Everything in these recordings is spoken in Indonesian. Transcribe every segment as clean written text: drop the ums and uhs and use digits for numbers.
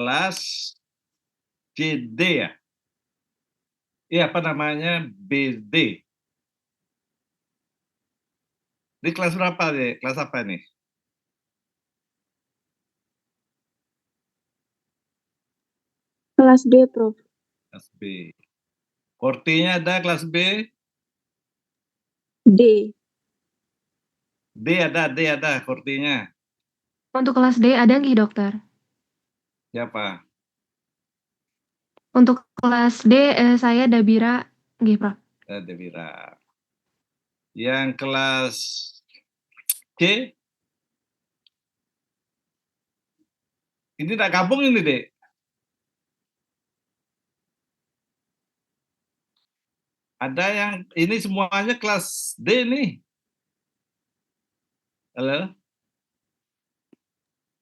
kelas CD ya? Iya, apa namanya? BD. Di kelas berapa deh? Kelas apa nih? Kelas B, Prof. Kelas B. Kortinya ada kelas B? D. D ada kortinya. Untuk kelas D ada nggih, Dokter? Siapa? Untuk kelas D, saya Dabira nggih, Prof. Devira. Yang kelas C? Ini tak gabung ini, Dek. Ada yang ini semuanya kelas D nih. Halo?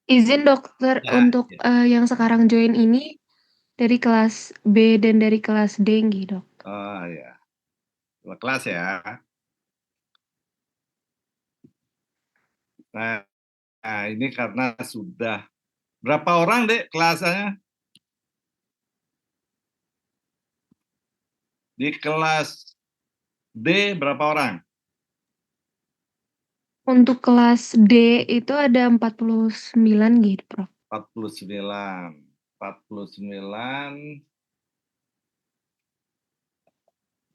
Izin Dokter Ya, untuk yang sekarang join ini dari kelas B dan dari kelas D nggih, Dok. Oh ya. Dua kelas ya. Nah, ini karena sudah berapa orang, Dek, kelasnya? Di kelas D berapa orang? Untuk kelas D itu ada 49 nggih, Prof. 49. 49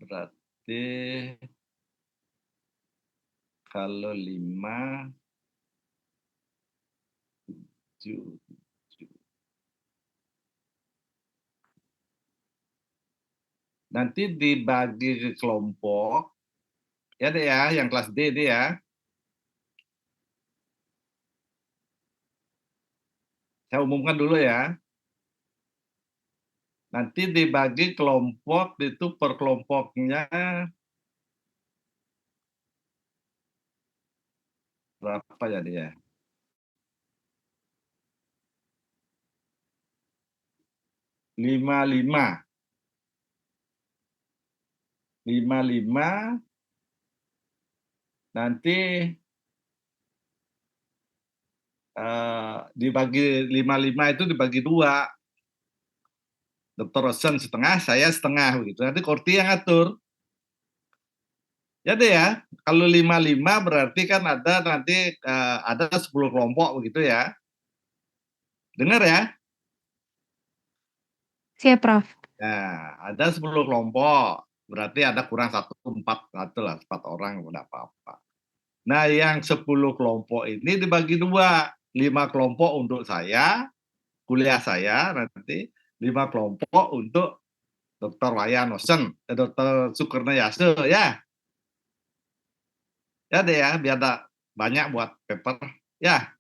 berarti kalau 5 7. Nanti dibagi ke kelompok. Ya deh ya, yang kelas D deh ya. Saya umumkan dulu ya. Nanti dibagi kelompok itu per kelompoknya berapa ya dia? 55. 55 nanti dibagi 55 itu dibagi 2. Dr. Rosen setengah, saya setengah begitu. Nanti Korti yang atur. Jadi ya, kalau 55 berarti kan ada nanti ada 10 kelompok begitu ya. Dengar ya? Siap, Prof. Nah, ada 10 kelompok. Berarti ada kurang 1, 4, lah, 4 orang, tidak apa-apa. Nah, yang 10 kelompok ini dibagi 2. 5 kelompok untuk saya, kuliah saya nanti, 5 kelompok untuk Dr. Wayan Nosen, Dr. Sukarno Yase ya. Ya deh ya, biar ada banyak buat paper. Ya.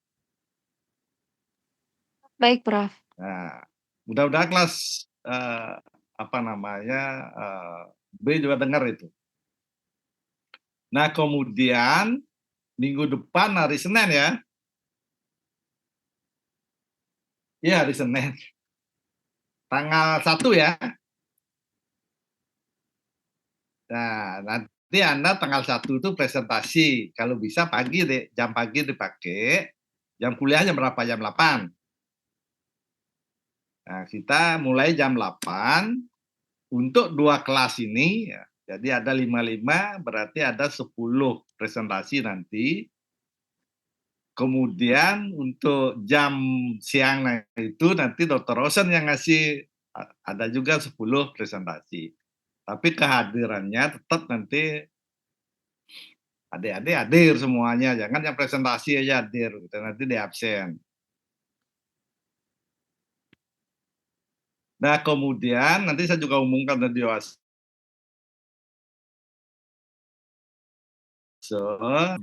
Baik, Prof. Nah, mudah-mudahan kelas apa namanya B juga dengar itu. Nah, kemudian minggu depan hari Senin ya. Iya, hari Senin. Tanggal 1 ya. Nah, nanti Anda tanggal 1 itu presentasi. Kalau bisa pagi deh, jam pagi dipakai. Jam kuliahnya berapa? Jam 8. Nah, kita mulai jam 8 untuk 2 kelas ini ya. Jadi ada 55 berarti ada 10 presentasi nanti. Kemudian untuk jam siang itu nanti Dr. Rosen yang ngasih ada juga 10 presentasi. Tapi kehadirannya tetap nanti adik-adik hadir semuanya, jangan yang presentasi aja hadir, gitu. Nanti di absen. Nah, kemudian nanti saya juga umumkan di WhatsApp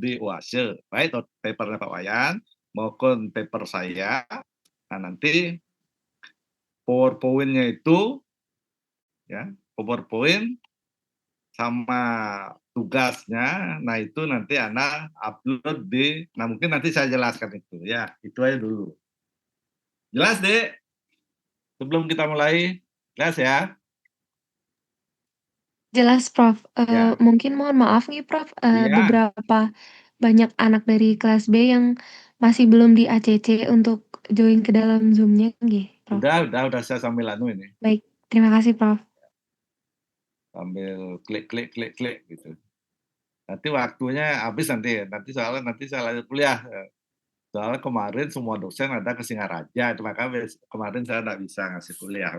di UASE, baik papernya Pak Wayan maupun paper saya. Nah, nanti PowerPoint-nya itu ya, PowerPoint sama tugasnya, nah itu nanti Anda upload nah mungkin nanti saya jelaskan itu ya, itu aja dulu. Jelas, Dek? Sebelum kita mulai, jelas ya? Jelas, Prof. Ya. Mungkin mohon maaf nih, Prof, Iya. beberapa banyak anak dari kelas B yang masih belum di ACC untuk join ke dalam Zoom-nya nggih. Prof. Udah saya sambil anu ini, Baik, terima kasih, Prof. sambil klik gitu. Nanti waktunya habis nanti soalnya nanti saya lanjut kuliah. Soalnya kemarin semua dosen ada ke Singaraja, itu makanya kemarin saya nggak bisa ngasih kuliah.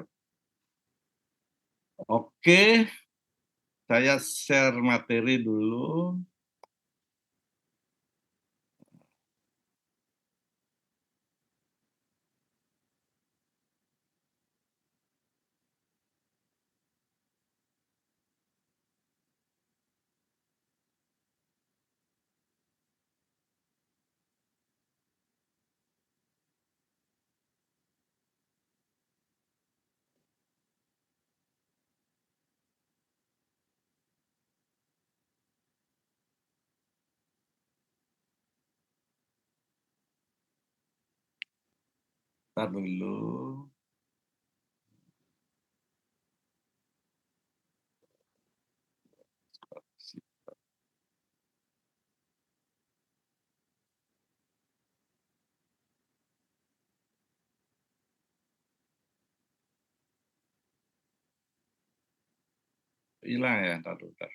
Oke, saya share materi dulu. Ntar dulu. Hilang ya, ntar dulu. Ntar.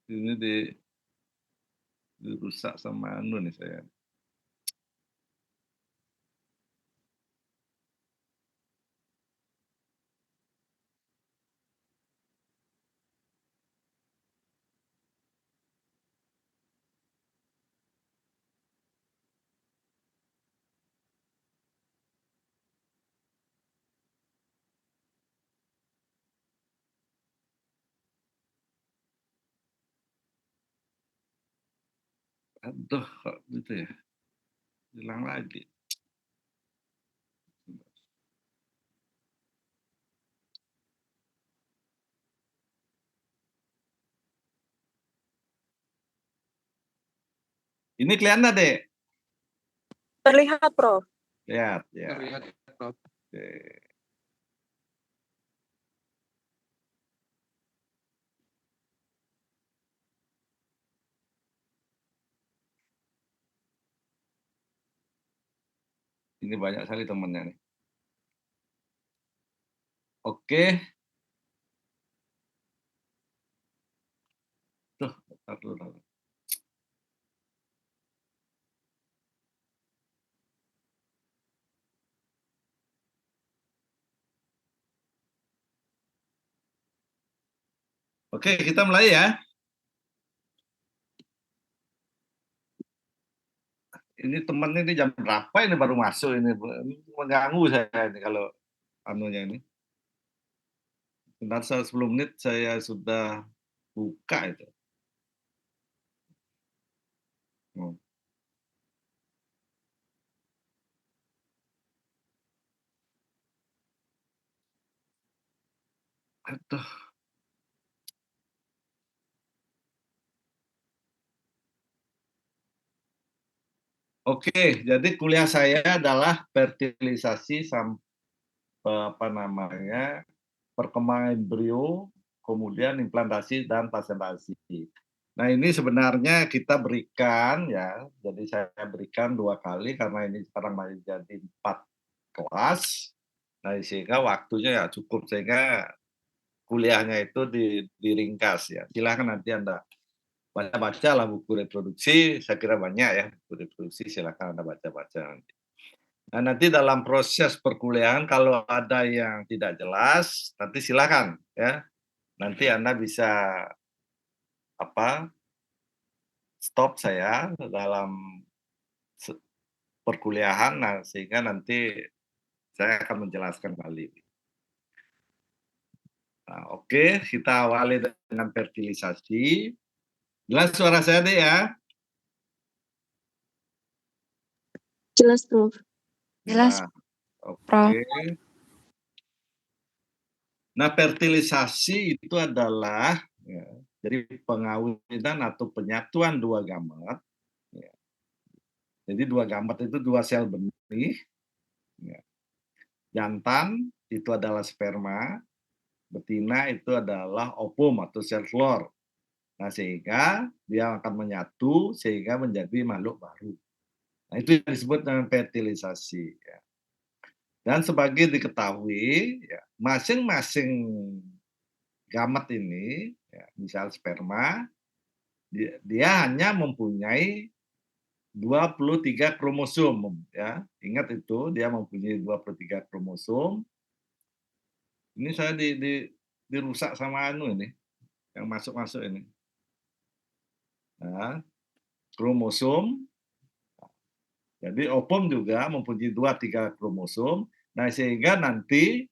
Ini dirusak sama anu nih saya. Aduh, kok gitu ya? Hilang lagi. Ini kelihatan, Dek? Terlihat, Prof. Lihat, ya. Terlihat, Prof. Oke. Ini banyak sekali temennya nih. Oke. Tuh, ntar dulu. Oke, kita mulai ya. Ini temen ini jam berapa ini baru masuk ini? Ini mengganggu saya ini kalau anunya ini. Bentar, 10 menit saya sudah buka itu. Hmm. Aduh. Oke, jadi kuliah saya adalah fertilisasi sampai apa namanya perkembangan embrio, kemudian implantasi dan pasentasi. Nah ini sebenarnya kita berikan ya, jadi saya berikan 2 kali karena ini sekarang masih jadi 4 kelas. Nah sehingga waktunya ya cukup sehingga kuliahnya itu diringkas ya. Silakan nanti Anda baca-baca lah buku reproduksi, saya kira banyak ya buku reproduksi, silakan Anda baca-baca nanti. Nah, nanti dalam proses perkuliahan kalau ada yang tidak jelas, nanti silakan ya. Nanti Anda bisa apa? Stop saya dalam perkuliahan, nah, sehingga nanti saya akan menjelaskan kembali. Nah, oke, kita awali dengan fertilisasi. Jelas suara saya deh ya? Jelas, Prof. Jelas, Nah, Prof. oke. Nah, fertilisasi itu adalah ya, jadi pengawinan atau penyatuan 2 gamet ya, Jadi 2 gamet itu 2 sel benih, ya. Jantan itu adalah sperma, betina itu adalah ovum atau sel telur. Nah, sehingga dia akan menyatu sehingga menjadi makhluk baru. Nah, itu yang disebut dengan fertilisasi, ya. Dan sebagai diketahui, ya, masing-masing gamet ini, ya, misal sperma, dia hanya mempunyai 23 kromosom, ya. Ingat itu, dia mempunyai 23 kromosom. Ini saya dirusak sama anu ini, yang masuk-masuk ini. Nah, kromosom, jadi ovum juga mempunyai 23 kromosom. Nah, sehingga nanti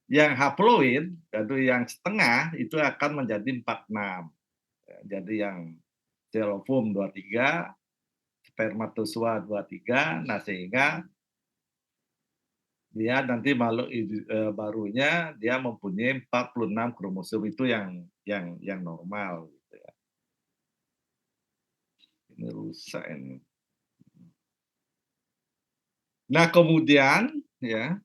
yang haploid, atau yang setengah, itu akan menjadi 46. Ya, jadi yang sel ovum 23, spermatozoa 23, nah sehingga dia nanti makhluk barunya dia mempunyai 46 kromosom itu yang normal gitu ya. Ini rusak ini. Nah, kemudian ya.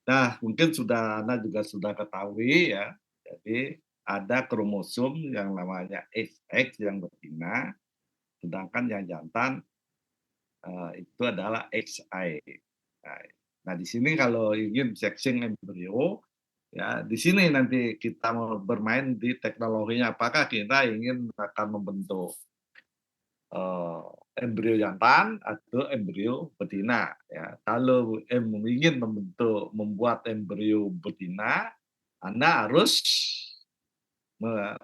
Nah, mungkin Anda juga sudah ketahui ya. Jadi ada kromosom yang namanya XX yang betina, sedangkan yang jantan itu adalah XY. Nah, di sini kalau ingin sexing embrio, ya di sini nanti kita mau bermain di teknologinya. Apakah kita ingin akan membentuk embrio jantan atau embrio betina? Ya, kalau ingin membuat embrio betina, Anda harus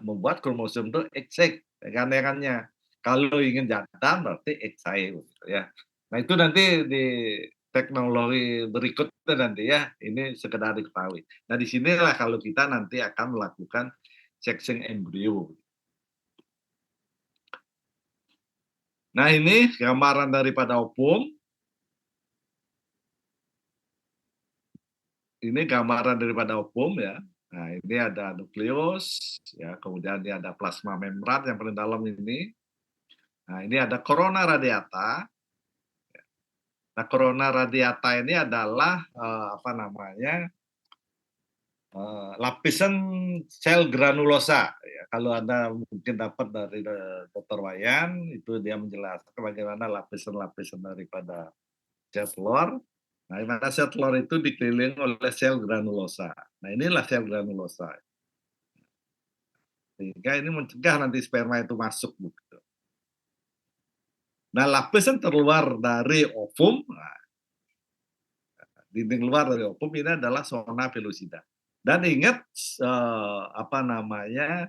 membuat kromosom itu XX rekan-rekannya. Kalau ingin jantan berarti XY gitu ya. Nah, itu nanti di teknologi berikutnya nanti ya, ini sekedar diketahui. Nah, di sinilah kalau kita nanti akan melakukan sexing embrio. Nah, ini gambaran daripada ovum. Ini gambaran daripada ovum ya. Nah, ini ada nukleus ya, kemudian ini ada plasma membran yang paling dalam ini. Nah, ini ada corona radiata. Nah, corona radiata ini adalah apa namanya, lapisan sel granulosa. Ya, kalau Anda mungkin dapat dari Dr. Wayan, itu dia menjelaskan bagaimana lapisan-lapisan daripada sel telur. Nah, di mana sel telur itu dikelilingi oleh sel granulosa. Nah, inilah sel granulosa. Sehingga ini mencegah nanti sperma itu masuk begitu. Nah, lapisan terluar dari ovum, nah, dinding luar dari ovum ini adalah zona pellucida. Dan ingat apa namanya,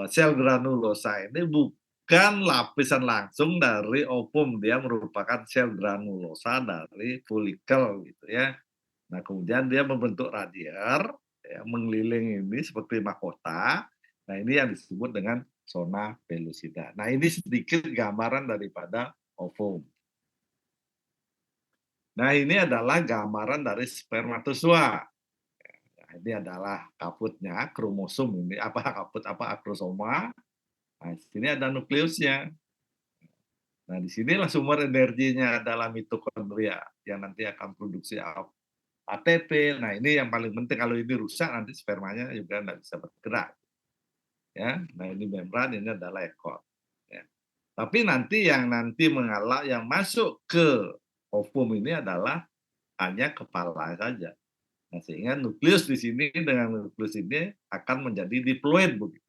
sel granulosa ini bukan lapisan langsung dari ovum, dia merupakan sel granulosa dari folikel gitu ya. Nah, kemudian dia membentuk radier ya, mengelilingi ini seperti mahkota. Nah, ini yang disebut dengan zona pellucida. Nah, ini sedikit gambaran daripada ovum. Nah, ini adalah gambaran dari spermatozoa. Nah, ini adalah kaputnya, kromosom ini apa kaput apa akrosoma. Nah, di sini ada nukleusnya. Nah, di sinilah sumber energinya adalah mitokondria yang nanti akan produksi ATP. Nah, ini yang paling penting, kalau ini rusak nanti spermanya juga tidak bisa bergerak. Ya, nah ini membran, ini adalah ekor. Ya. Tapi nanti yang mengalah yang masuk ke ovum ini adalah hanya kepala saja. Nah, sehingga nukleus di sini dengan nukleus ini akan menjadi diploid begitu.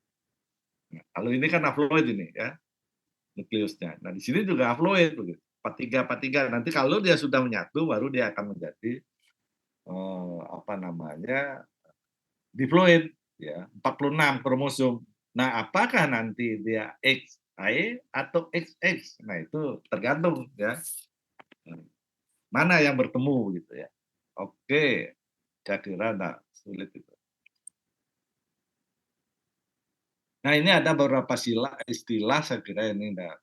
Nah, kalau ini kan haploid ini ya, nukleusnya. Nah, di sini juga haploid begitu. 43 nanti kalau dia sudah menyatu baru dia akan menjadi apa namanya, diploid ya, 46 kromosom. Nah, apakah nanti dia XY atau XX? Nah, itu tergantung ya. Mana yang bertemu gitu ya. Oke, saya kira enggak sulit itu. Nah, ini ada beberapa istilah saya kira ini enggak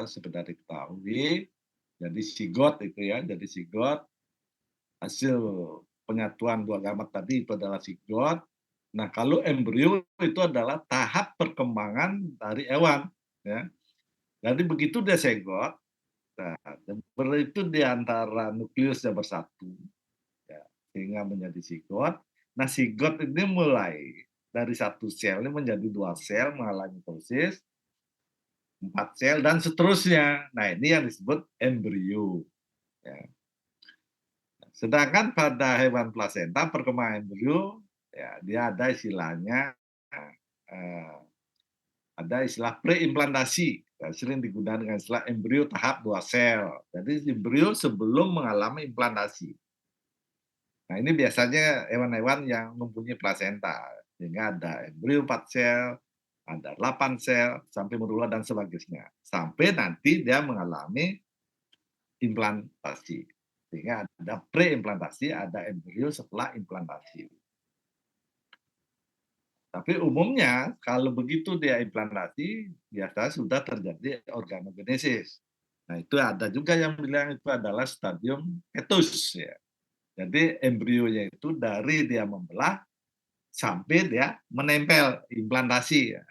sekedar diketahui. Jadi sigot itu ya, jadi sigot hasil penyatuan dua gamet tadi itu adalah sigot. Nah, kalau embrio itu adalah tahap perkembangan dari hewan, ya. Jadi begitu dia segot, nah, itu di antara nukleusnya bersatu, ya, sehingga menjadi zigot. Nah, zigot ini mulai dari satu sel ini menjadi 2 sel mengalami mitosis, 4 sel dan seterusnya. Nah, ini yang disebut embrio. Ya. Sedangkan pada hewan plasenta perkembangan embrio, ya, dia ada istilahnya eh, ada istilah preimplantasi. Ya, sering digunakan dengan istilah embrio tahap 2 sel. Jadi embrio sebelum mengalami implantasi. Nah, ini biasanya hewan-hewan yang mempunyai plasenta. Sehingga ada embrio 4 sel, ada 8 sel, sampai berulang dan sebagainya. Sampai nanti dia mengalami implantasi. Sehingga ada preimplantasi, ada embrio setelah implantasi. Tapi umumnya kalau begitu dia implantasi, biasanya sudah terjadi organogenesis. Nah, itu ada juga yang bilang itu adalah stadium fetus ya. Jadi embrionya itu dari dia membelah sampai dia menempel implantasi ya.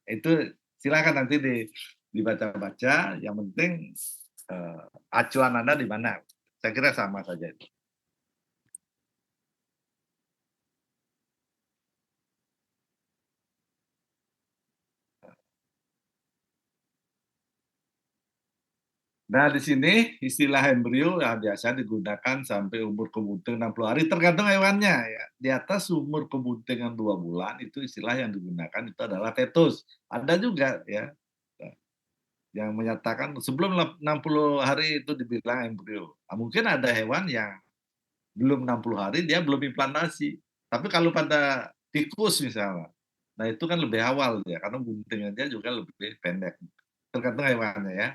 Itu silakan nanti dibaca-baca, yang penting acuan Anda di mana. Saya kira sama saja itu. Nah, di sini istilah embrio ya, biasa digunakan sampai umur kebunting 60 hari, tergantung hewannya ya. Di atas umur kebuntingan 2 bulan, itu istilah yang digunakan itu adalah fetus. Ada juga ya yang menyatakan sebelum 60 hari itu dibilang embrio. Nah, mungkin ada hewan yang belum 60 hari dia belum implantasi. Tapi kalau pada tikus misalnya, nah itu kan lebih awal ya, karena buntingannya juga lebih pendek. Tergantung hewannya ya.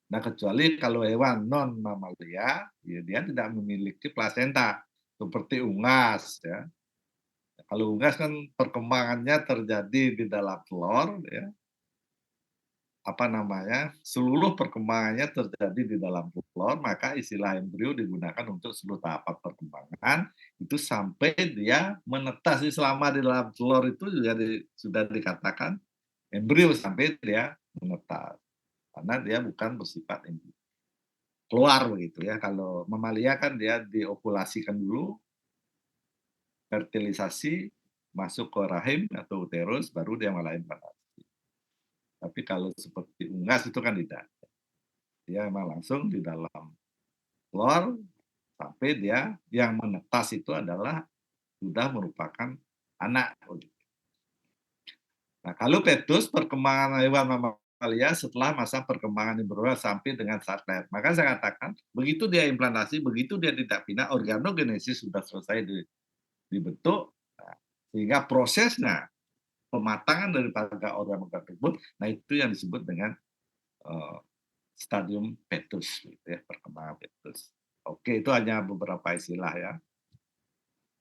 Nah, kecuali kalau hewan non mamalia, ya dia tidak memiliki plasenta seperti unggas ya. Kalau unggas kan perkembangannya terjadi di dalam telur ya. Apa namanya? Seluruh perkembangannya terjadi di dalam telur, maka istilah embrio digunakan untuk seluruh tahapan perkembangan itu sampai dia menetas selama di dalam telur itu juga sudah dikatakan embrio sampai dia menetas. Karena dia bukan bersifat embrio. Keluar begitu ya. Kalau mamalia kan dia diokulasikan dulu, fertilisasi, masuk ke rahim atau uterus, baru dia mulai implantasi. Tapi kalau seperti unggas itu kan tidak. Dia memang langsung di dalam telur sampai dia yang menetas itu adalah sudah merupakan anak. Nah, kalau fetus perkembangan hewan mamalia setelah masa perkembangan embryo sampai dengan saat lahir. Maka saya katakan, begitu dia implantasi, begitu dia tidak pindah, organogenesis sudah selesai dibentuk, nah, sehingga prosesnya pematangan daripada organ tersebut, nah itu yang disebut dengan stadium fetus, gitu ya, perkembangan fetus. Oke, itu hanya beberapa istilah ya.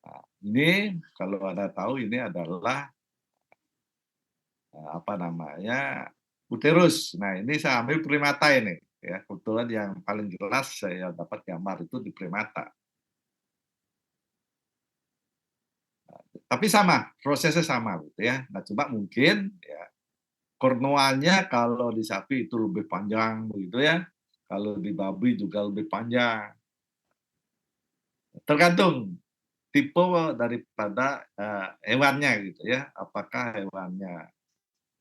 Nah, ini kalau Anda tahu ini adalah apa namanya uterus. Nah, ini saya ambil primata ini ya. Kebetulan yang paling jelas saya dapat gambar itu di primata. Tapi sama, prosesnya sama gitu ya. Nah, coba mungkin ya kornuanya kalau di sapi itu lebih panjang begitu ya. Kalau di babi juga lebih panjang. Tergantung tipe daripada hewannya gitu ya. Apakah hewannya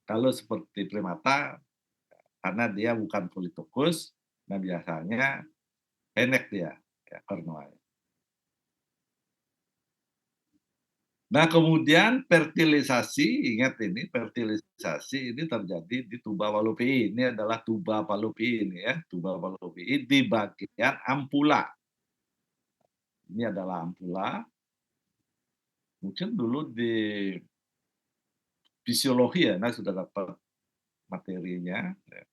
kalau seperti primata karena dia bukan politokus, nah biasanya pendek dia ya, kornuanya. Nah, kemudian fertilisasi, ingat ini fertilisasi ini terjadi di tuba fallopian. Ini adalah tuba fallopian ya, tuba fallopian di bagian ampula. Ini adalah ampula. Mungkin dulu di fisiologi ya, nah sudah dapat materinya. Ya.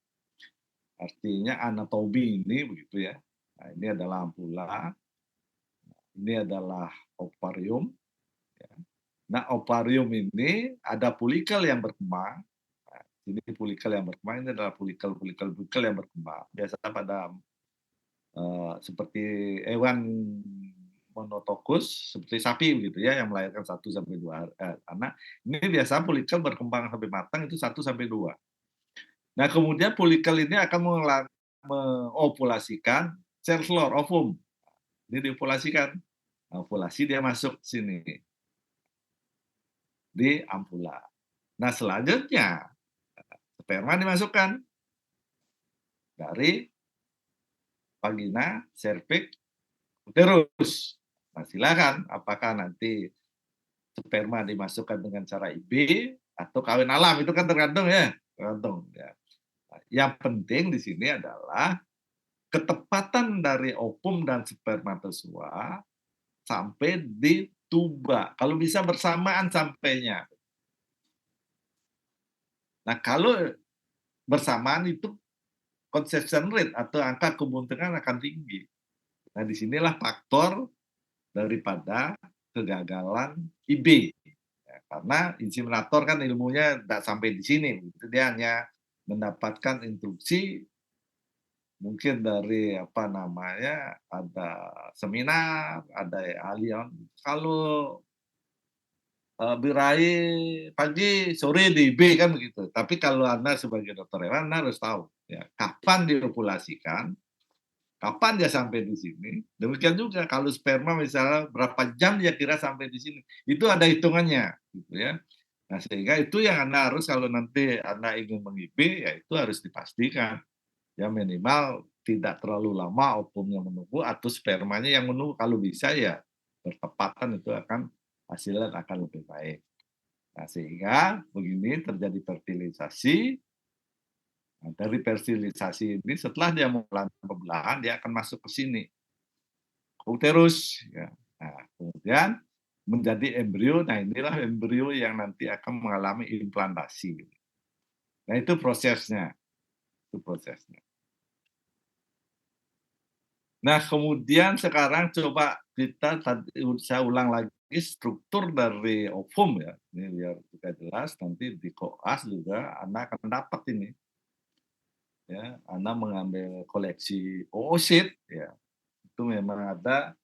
Artinya anatomi ini begitu ya. Nah, ini adalah ampula. Ini adalah ovarium. Ya. Nah, ovarium ini ada folikel yang berkembang. Nah, ini folikel yang berkembang, ini adalah folikel yang berkembang. Biasa pada seperti hewan monotokus, seperti sapi gitu ya, yang melahirkan 1 sampai 2 anak. Ini biasa folikel berkembang sampai matang itu 1 sampai 2. Nah, kemudian folikel ini akan mengopulasikan sel telur, ovum. Ini diopulasikan. Nah, ovulasi dia masuk sini, di ampula. Nah, selanjutnya sperma dimasukkan dari vagina, serviks, uterus. Nah, silakan apakah nanti sperma dimasukkan dengan cara IB atau kawin alam, itu kan tergantung ya, tergantung ya. Nah, yang penting di sini adalah ketepatan dari ovum dan spermatozoa sampai di tuba. Kalau bisa bersamaan sampainya. Nah, kalau bersamaan itu conception rate atau angka keberuntungan akan tinggi. Nah, disinilah faktor daripada kegagalan IB. Ya, karena inseminator kan ilmunya tidak sampai di sini. Dia hanya mendapatkan instruksi mungkin dari apa namanya, ada seminar, ada ahli yang kalau birahi pagi, sore di B kan begitu. Tapi kalau Anda sebagai dokter hewan, Anda harus tahu ya, kapan diopulasikan, kapan dia sampai di sini. Demikian juga kalau sperma misalnya berapa jam dia kira sampai di sini. Itu ada hitungannya gitu ya. Nah, sehingga itu yang Anda harus kalau nanti Anda ingin meng-IB, ya itu harus dipastikan. Ya minimal tidak terlalu lama ovumnya menunggu atau spermanya yang menunggu. Kalau bisa ya bertepatan, itu akan hasilnya akan lebih baik. Nah, sehingga begini terjadi fertilisasi. Nah, dari fertilisasi ini setelah dia mulai pembelahan, dia akan masuk ke sini, ke uterus. Ya. Nah, kemudian menjadi embrio. Nah, inilah embrio yang nanti akan mengalami implantasi. Nah, itu prosesnya. Itu prosesnya. Nah, kemudian sekarang coba kita saya ulang lagi struktur dari ovum ya. Ini biar juga jelas, nanti di koas juga Anda akan dapat ini. Ya, Anda mengambil koleksi oosit ya. Itu memang ada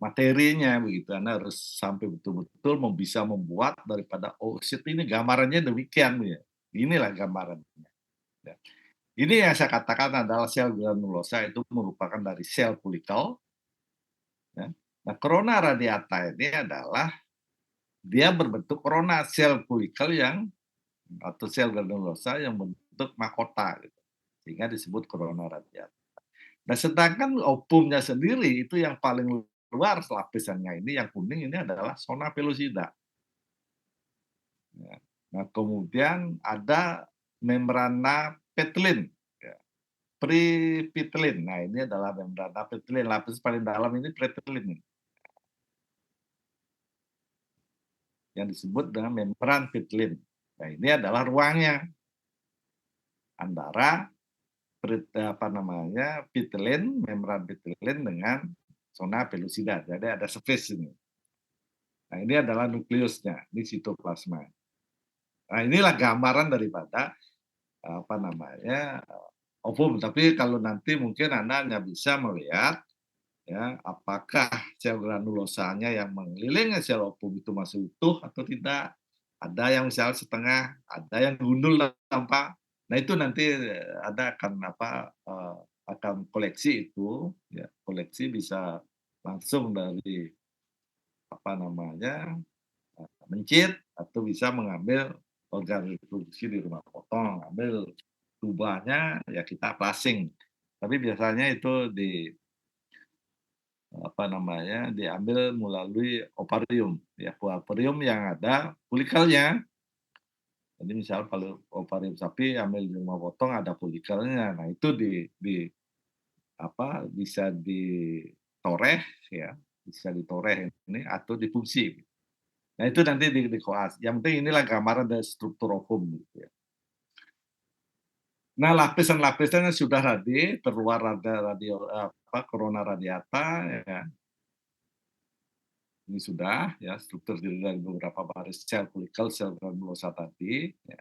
materinya begitu. Anda harus sampai betul-betul bisa membuat daripada oosit ini, gambarannya demikian ya. Inilah gambarannya. Ya. Ini yang saya katakan adalah sel granulosa, itu merupakan dari sel folikel. Ya. Nah, corona radiata ini adalah dia berbentuk corona, sel folikel yang atau sel granulosa yang bentuk mahkota, gitu. Sehingga disebut corona radiata. Nah, sedangkan ovumnya sendiri itu yang paling luar lapisannya ini, yang kuning ini adalah zona pellucida. Ya. Nah, kemudian ada membrana petilin, ya. Prepetilin. Nah, ini adalah membrana petilin, lapis paling dalam ini petilin, yang disebut dengan membran petilin. Nah, ini adalah ruangnya antara apa namanya, petilin, membran petilin dengan zona pellucida. Jadi ada space ini. Nah, ini adalah nukleusnya, ini sitoplasma. Nah, inilah gambaran daripada apa namanya, ovum. Tapi kalau nanti mungkin Anda hanya bisa melihat ya, apakah sel granulosanya yang mengelilingi sel ovum itu masih utuh atau tidak. Ada yang misalnya setengah, ada yang gundul tampak. Nah, itu nanti Anda akan apa, akan koleksi itu ya, koleksi bisa langsung dari apa namanya, mencit atau bisa mengambil organ reproduksi di rumah potong, ambil tubanya ya kita plasing. Tapi biasanya itu di apa namanya, diambil melalui ovarium ya, ovarium yang ada folikelnya. Jadi misal kalau ovarium sapi ambil di rumah potong ada folikelnya. Nah, itu di apa, bisa ditoreh ya, bisa ditoreh ini atau difungsi. Nah, itu nanti di koas. Yang penting inilah gambaran dari struktur ovum gitu ya. Nah, lapisan-lapisannya sudah tadi terluar ada apa, corona radiata ya. Ini sudah ya, struktur dari beberapa baris sel folikel, sel granulosa tadi ya.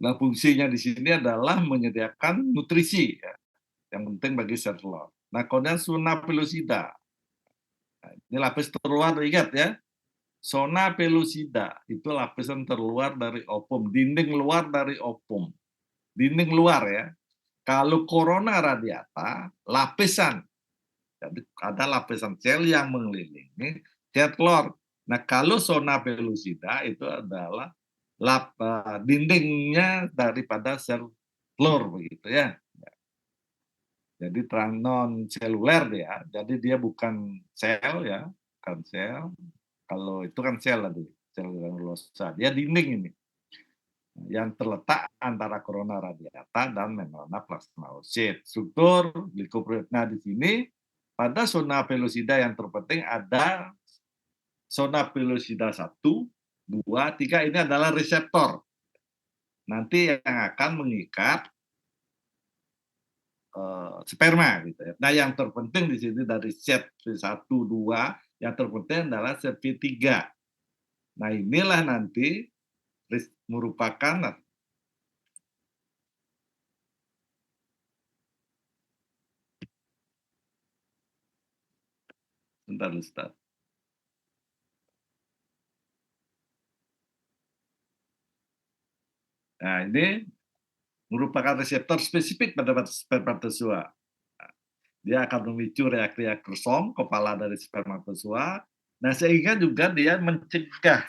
Nah, fungsinya di sini adalah menyediakan nutrisi ya, yang penting bagi sel telur. Nah, kemudian zona pellucida. Nah, ini lapis terluar, ingat ya. Zona pellucida itu lapisan terluar dari ovum, dinding luar dari ovum. dinding luar ya. Kalau corona radiata, lapisan. Jadi ada lapisan sel yang mengelilingi sel telur. Nah, kalau zona pellucida itu adalah dindingnya daripada sel telur begitu ya. Jadi non seluler ya. Jadi dia bukan sel ya, bukan sel. Kalau itu kan sel tadi, sel granulosa. Dia dinding ini yang terletak antara corona radiata dan membrana plasmausit. Struktur glikoprotein. Nah, di sini pada zona pellucida yang terpenting ada zona pellucida 1, 2, 3 ini adalah reseptor. Nanti yang akan mengikat sperma gitu ya. Nah, yang terpenting di sini dari set V1, 2, yang terpenting adalah set V3. Nah, inilah nanti merupakan bentar Ustaz. Nah, ini merupakan reseptor spesifik pada spermatozoa. Dia akan memicu reaksi akrosom, kepala dari spermatozoa. Nah, sehingga juga dia mencegah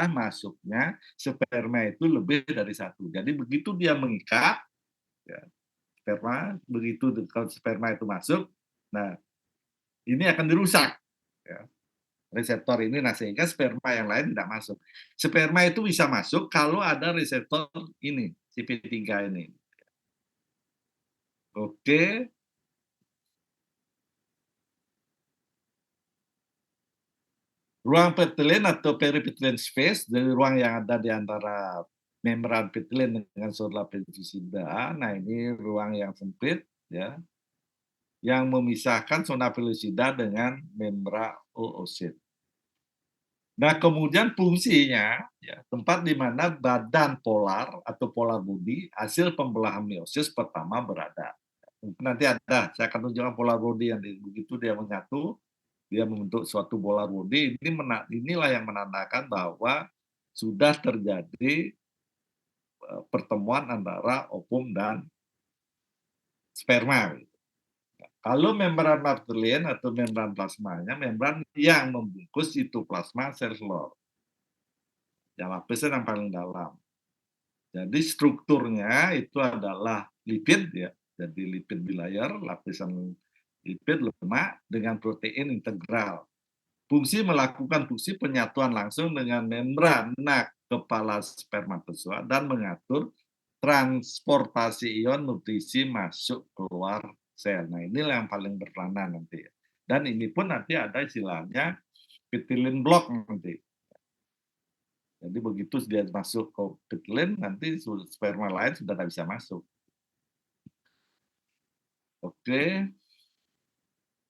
masuknya sperma itu lebih dari satu. Jadi begitu dia mengikat, ya, sperma, begitu kalau sperma itu masuk, nah ini akan dirusak. Ya, reseptor ini, nah sehingga sperma yang lain tidak masuk. Sperma itu bisa masuk kalau ada reseptor ini, CP3 ini. Oke. Ruang petilin atau peripetilian space, dari ruang yang ada di antara membran petilin dengan zona pellucida. Nah, ini ruang yang sempit ya, yang memisahkan zona pellucida dengan membran oosit. Nah, kemudian fungsinya ya, tempat di mana badan polar atau polar body hasil pembelahan meiosis pertama berada. Nanti ada, saya akan tunjukkan polar body yang begitu dia menyatu, dia membentuk suatu polar body. Inilah yang menandakan bahwa sudah terjadi pertemuan antara ovum dan sperma. Kalau membran martelin atau membran plasmanya, membran yang membungkus itu plasma sel telur. Yang lapisan yang paling dalam. Jadi strukturnya itu adalah lipid ya. Jadi lipid bilayer, lapisan lipid lemak dengan protein integral. Fungsi melakukan fungsi penyatuan langsung dengan membrana kepala spermatozoa dan mengatur transportasi ion nutrisi masuk keluar sel. Nah, inilah yang paling berperanan nanti. Dan ini pun nanti ada istilahnya petilin block nanti. Jadi begitu dia masuk ke petilin, nanti sperma lain sudah tidak bisa masuk. Oke.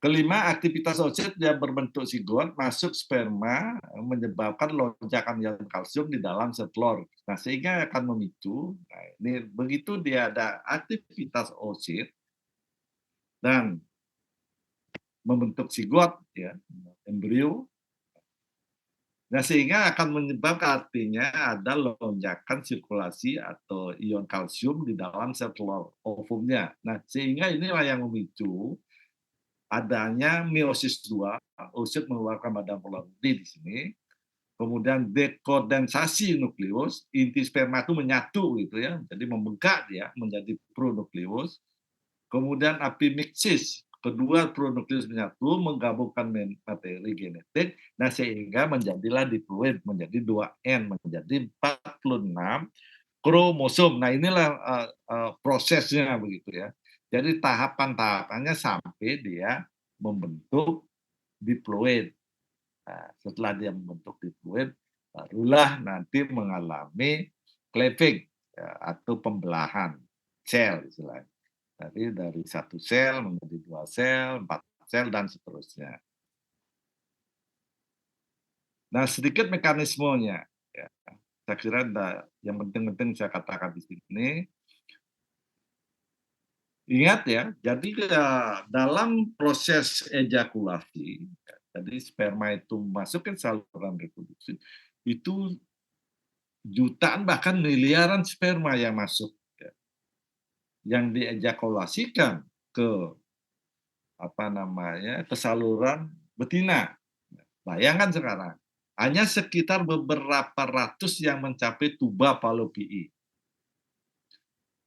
Kelima, aktivitas oosit yang berbentuk zigot masuk sperma menyebabkan lonjakan ion kalsium di dalam sel telur. Nah, sehingga akan memicu, nah ini begitu dia ada aktivitas oosit dan membentuk zigot ya, embrio. Nah, sehingga akan menyebabkan artinya ada lonjakan sirkulasi atau ion kalsium di dalam sel telur ovumnya. Nah, sehingga inilah yang memicu adanya meiosis 2, oosit mengeluarkan badan polar body di sini, kemudian dekondensasi nukleus, inti sperma itu menyatu gitu ya, jadi membengkak dia menjadi pronukleus, kemudian apimixis, kedua pronukleus menyatu, menggabungkan materi genetik, nah sehingga menjadilah diploid, menjadi 2N, menjadi 46 kromosom. Nah inilah prosesnya begitu ya. Jadi tahapan-tahapannya sampai dia membentuk diploid. Nah, setelah dia membentuk diploid, barulah nanti mengalami cleavage ya, atau pembelahan sel istilahnya. Jadi dari satu sel menjadi 2 sel, 4 sel, dan seterusnya. Nah, sedikit mekanismenya. Ya. Saya kira yang penting-penting saya katakan di sini. Ingat ya, jadi dalam proses ejakulasi, jadi sperma itu masuk ke saluran reproduksi, itu jutaan bahkan miliaran sperma yang masuk. Ya. yang diejakulasikan ke ke saluran betina. Bayangkan sekarang, hanya sekitar beberapa ratus yang mencapai tuba falopii.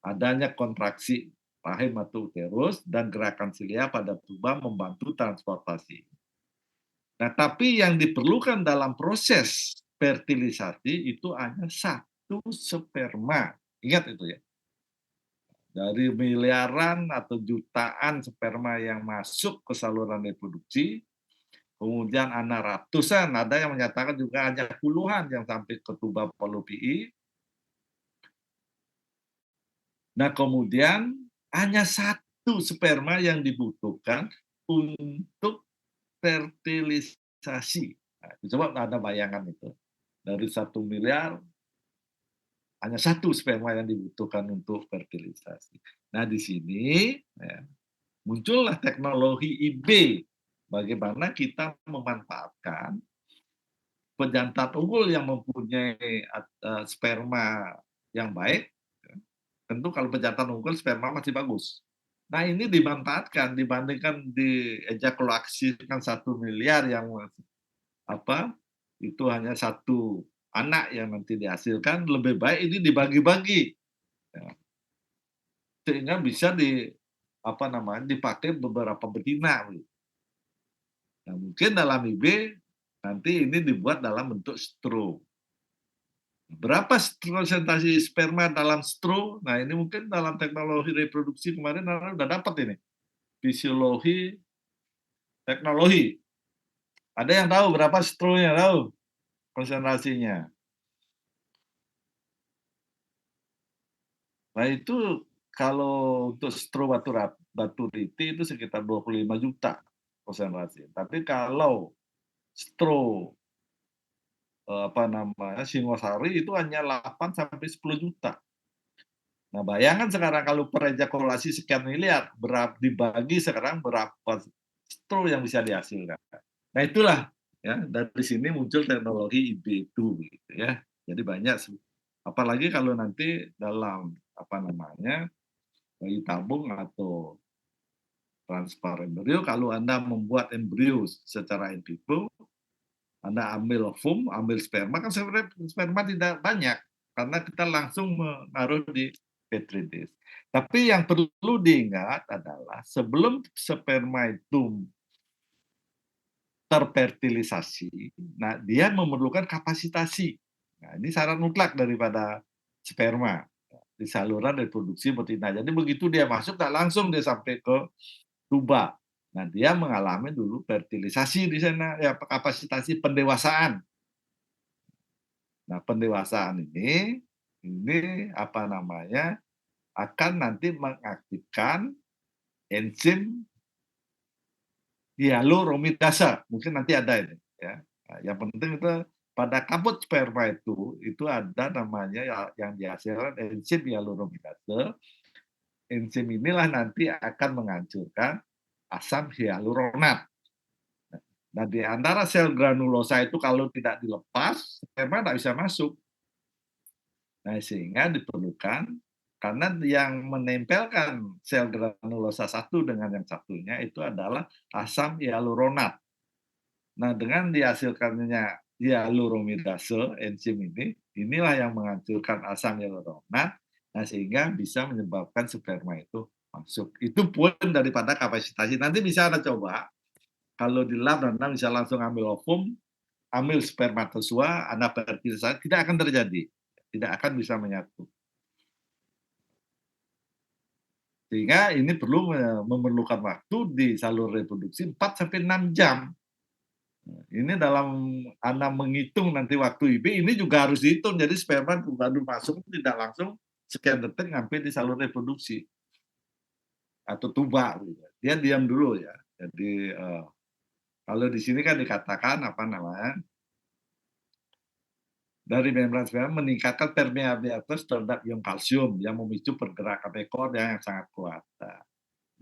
Adanya kontraksi rahim atau uterus dan gerakan silia pada tuba membantu transportasi. Nah, tapi yang diperlukan dalam proses fertilisasi itu hanya satu sperma. Ingat itu ya. Dari miliaran atau jutaan sperma yang masuk ke saluran reproduksi, kemudian ada ratusan, ada yang menyatakan juga hanya puluhan yang sampai ke tuba falopii. Nah, kemudian hanya satu sperma yang dibutuhkan untuk fertilisasi. Nah, coba Anda bayangkan itu. Dari 1 miliar, hanya satu sperma yang dibutuhkan untuk fertilisasi. Nah, di sini ya, muncullah teknologi IB. Bagaimana kita memanfaatkan pejantan unggul yang mempunyai sperma yang baik. Tentu kalau pejantan unggul sperma masih bagus. Nah, ini dimanfaatkan dibandingkan diejakulasikan 1 miliar yang itu hanya satu anak yang nanti dihasilkan, lebih baik ini dibagi-bagi. Ya. Sehingga bisa dipakai beberapa betina. Nah, mungkin dalam IB nanti ini dibuat dalam bentuk straw. Berapa konsentrasi sperma dalam straw? Nah, ini mungkin dalam teknologi reproduksi kemarin sudah dapat ini. Fisiologi, teknologi. Ada yang tahu berapa straw-nya, tahu konsentrasinya? Nah, itu kalau untuk straw batu riti itu sekitar 25 juta konsentrasi. Tapi kalau straw singosari itu hanya 8 sampai 10 juta. Nah, bayangkan sekarang kalau per ejakulasi sekian miliar, dibagi sekarang berapa straw yang bisa dihasilkan. Nah, itulah ya, dari sini muncul teknologi IB2 gitu ya. Jadi banyak, apalagi kalau nanti dalam bayi tabung atau transfer embrio, kalau Anda membuat embrio secara in vitro, Anda ambil ovum, ambil sperma, kan sebenarnya sperma tidak banyak karena kita langsung menaruh di petri dish. Tapi yang perlu diingat adalah sebelum sperma itu terfertilisasi, nah dia memerlukan kapasitasi. Nah, ini syarat mutlak daripada sperma di saluran reproduksi betina. Jadi begitu dia masuk, tak langsung dia sampai ke tuba. Nah, dia mengalami dulu fertilisasi di sana, ya kapasitasi pendewasaan. Nah, pendewasaan ini akan nanti mengaktifkan enzim hyaluronidase. Mungkin nanti ada ini ya. Nah, yang penting itu pada kaput sperma itu ada namanya yang dihasilkan enzim hyaluronidase. Enzim inilah nanti akan menghancurkan asam hyaluronat. Nah, di antara sel granulosa itu kalau tidak dilepas, sperma tidak bisa masuk. Nah, sehingga diperlukan, karena yang menempelkan sel granulosa satu dengan yang satunya itu adalah asam hyaluronat. Nah, dengan dihasilkannya hyaluronidase, enzim inilah yang menghancurkan asam hyaluronat, nah sehingga bisa menyebabkan sperma itu masuk. Itu pun daripada kapasitasi. Nanti bisa Anda coba, kalau di lab Anda bisa langsung ambil ovum, ambil spermatozoa, Anda fertilisasi, tidak akan terjadi. Tidak akan bisa menyatu. Sehingga ini perlu memerlukan waktu di saluran reproduksi 4-6 jam. Ini dalam Anda menghitung nanti waktu IB, ini juga harus dihitung. Jadi sperma baru masuk tidak langsung sekian detik sampai di saluran reproduksi atau tuba. Dia diam dulu ya. Jadi kalau di sini kan dikatakan dari membran sperma meningkatkan permeabilitas terhadap ion kalsium yang memicu pergerakan ekor yang sangat kuat. Nah,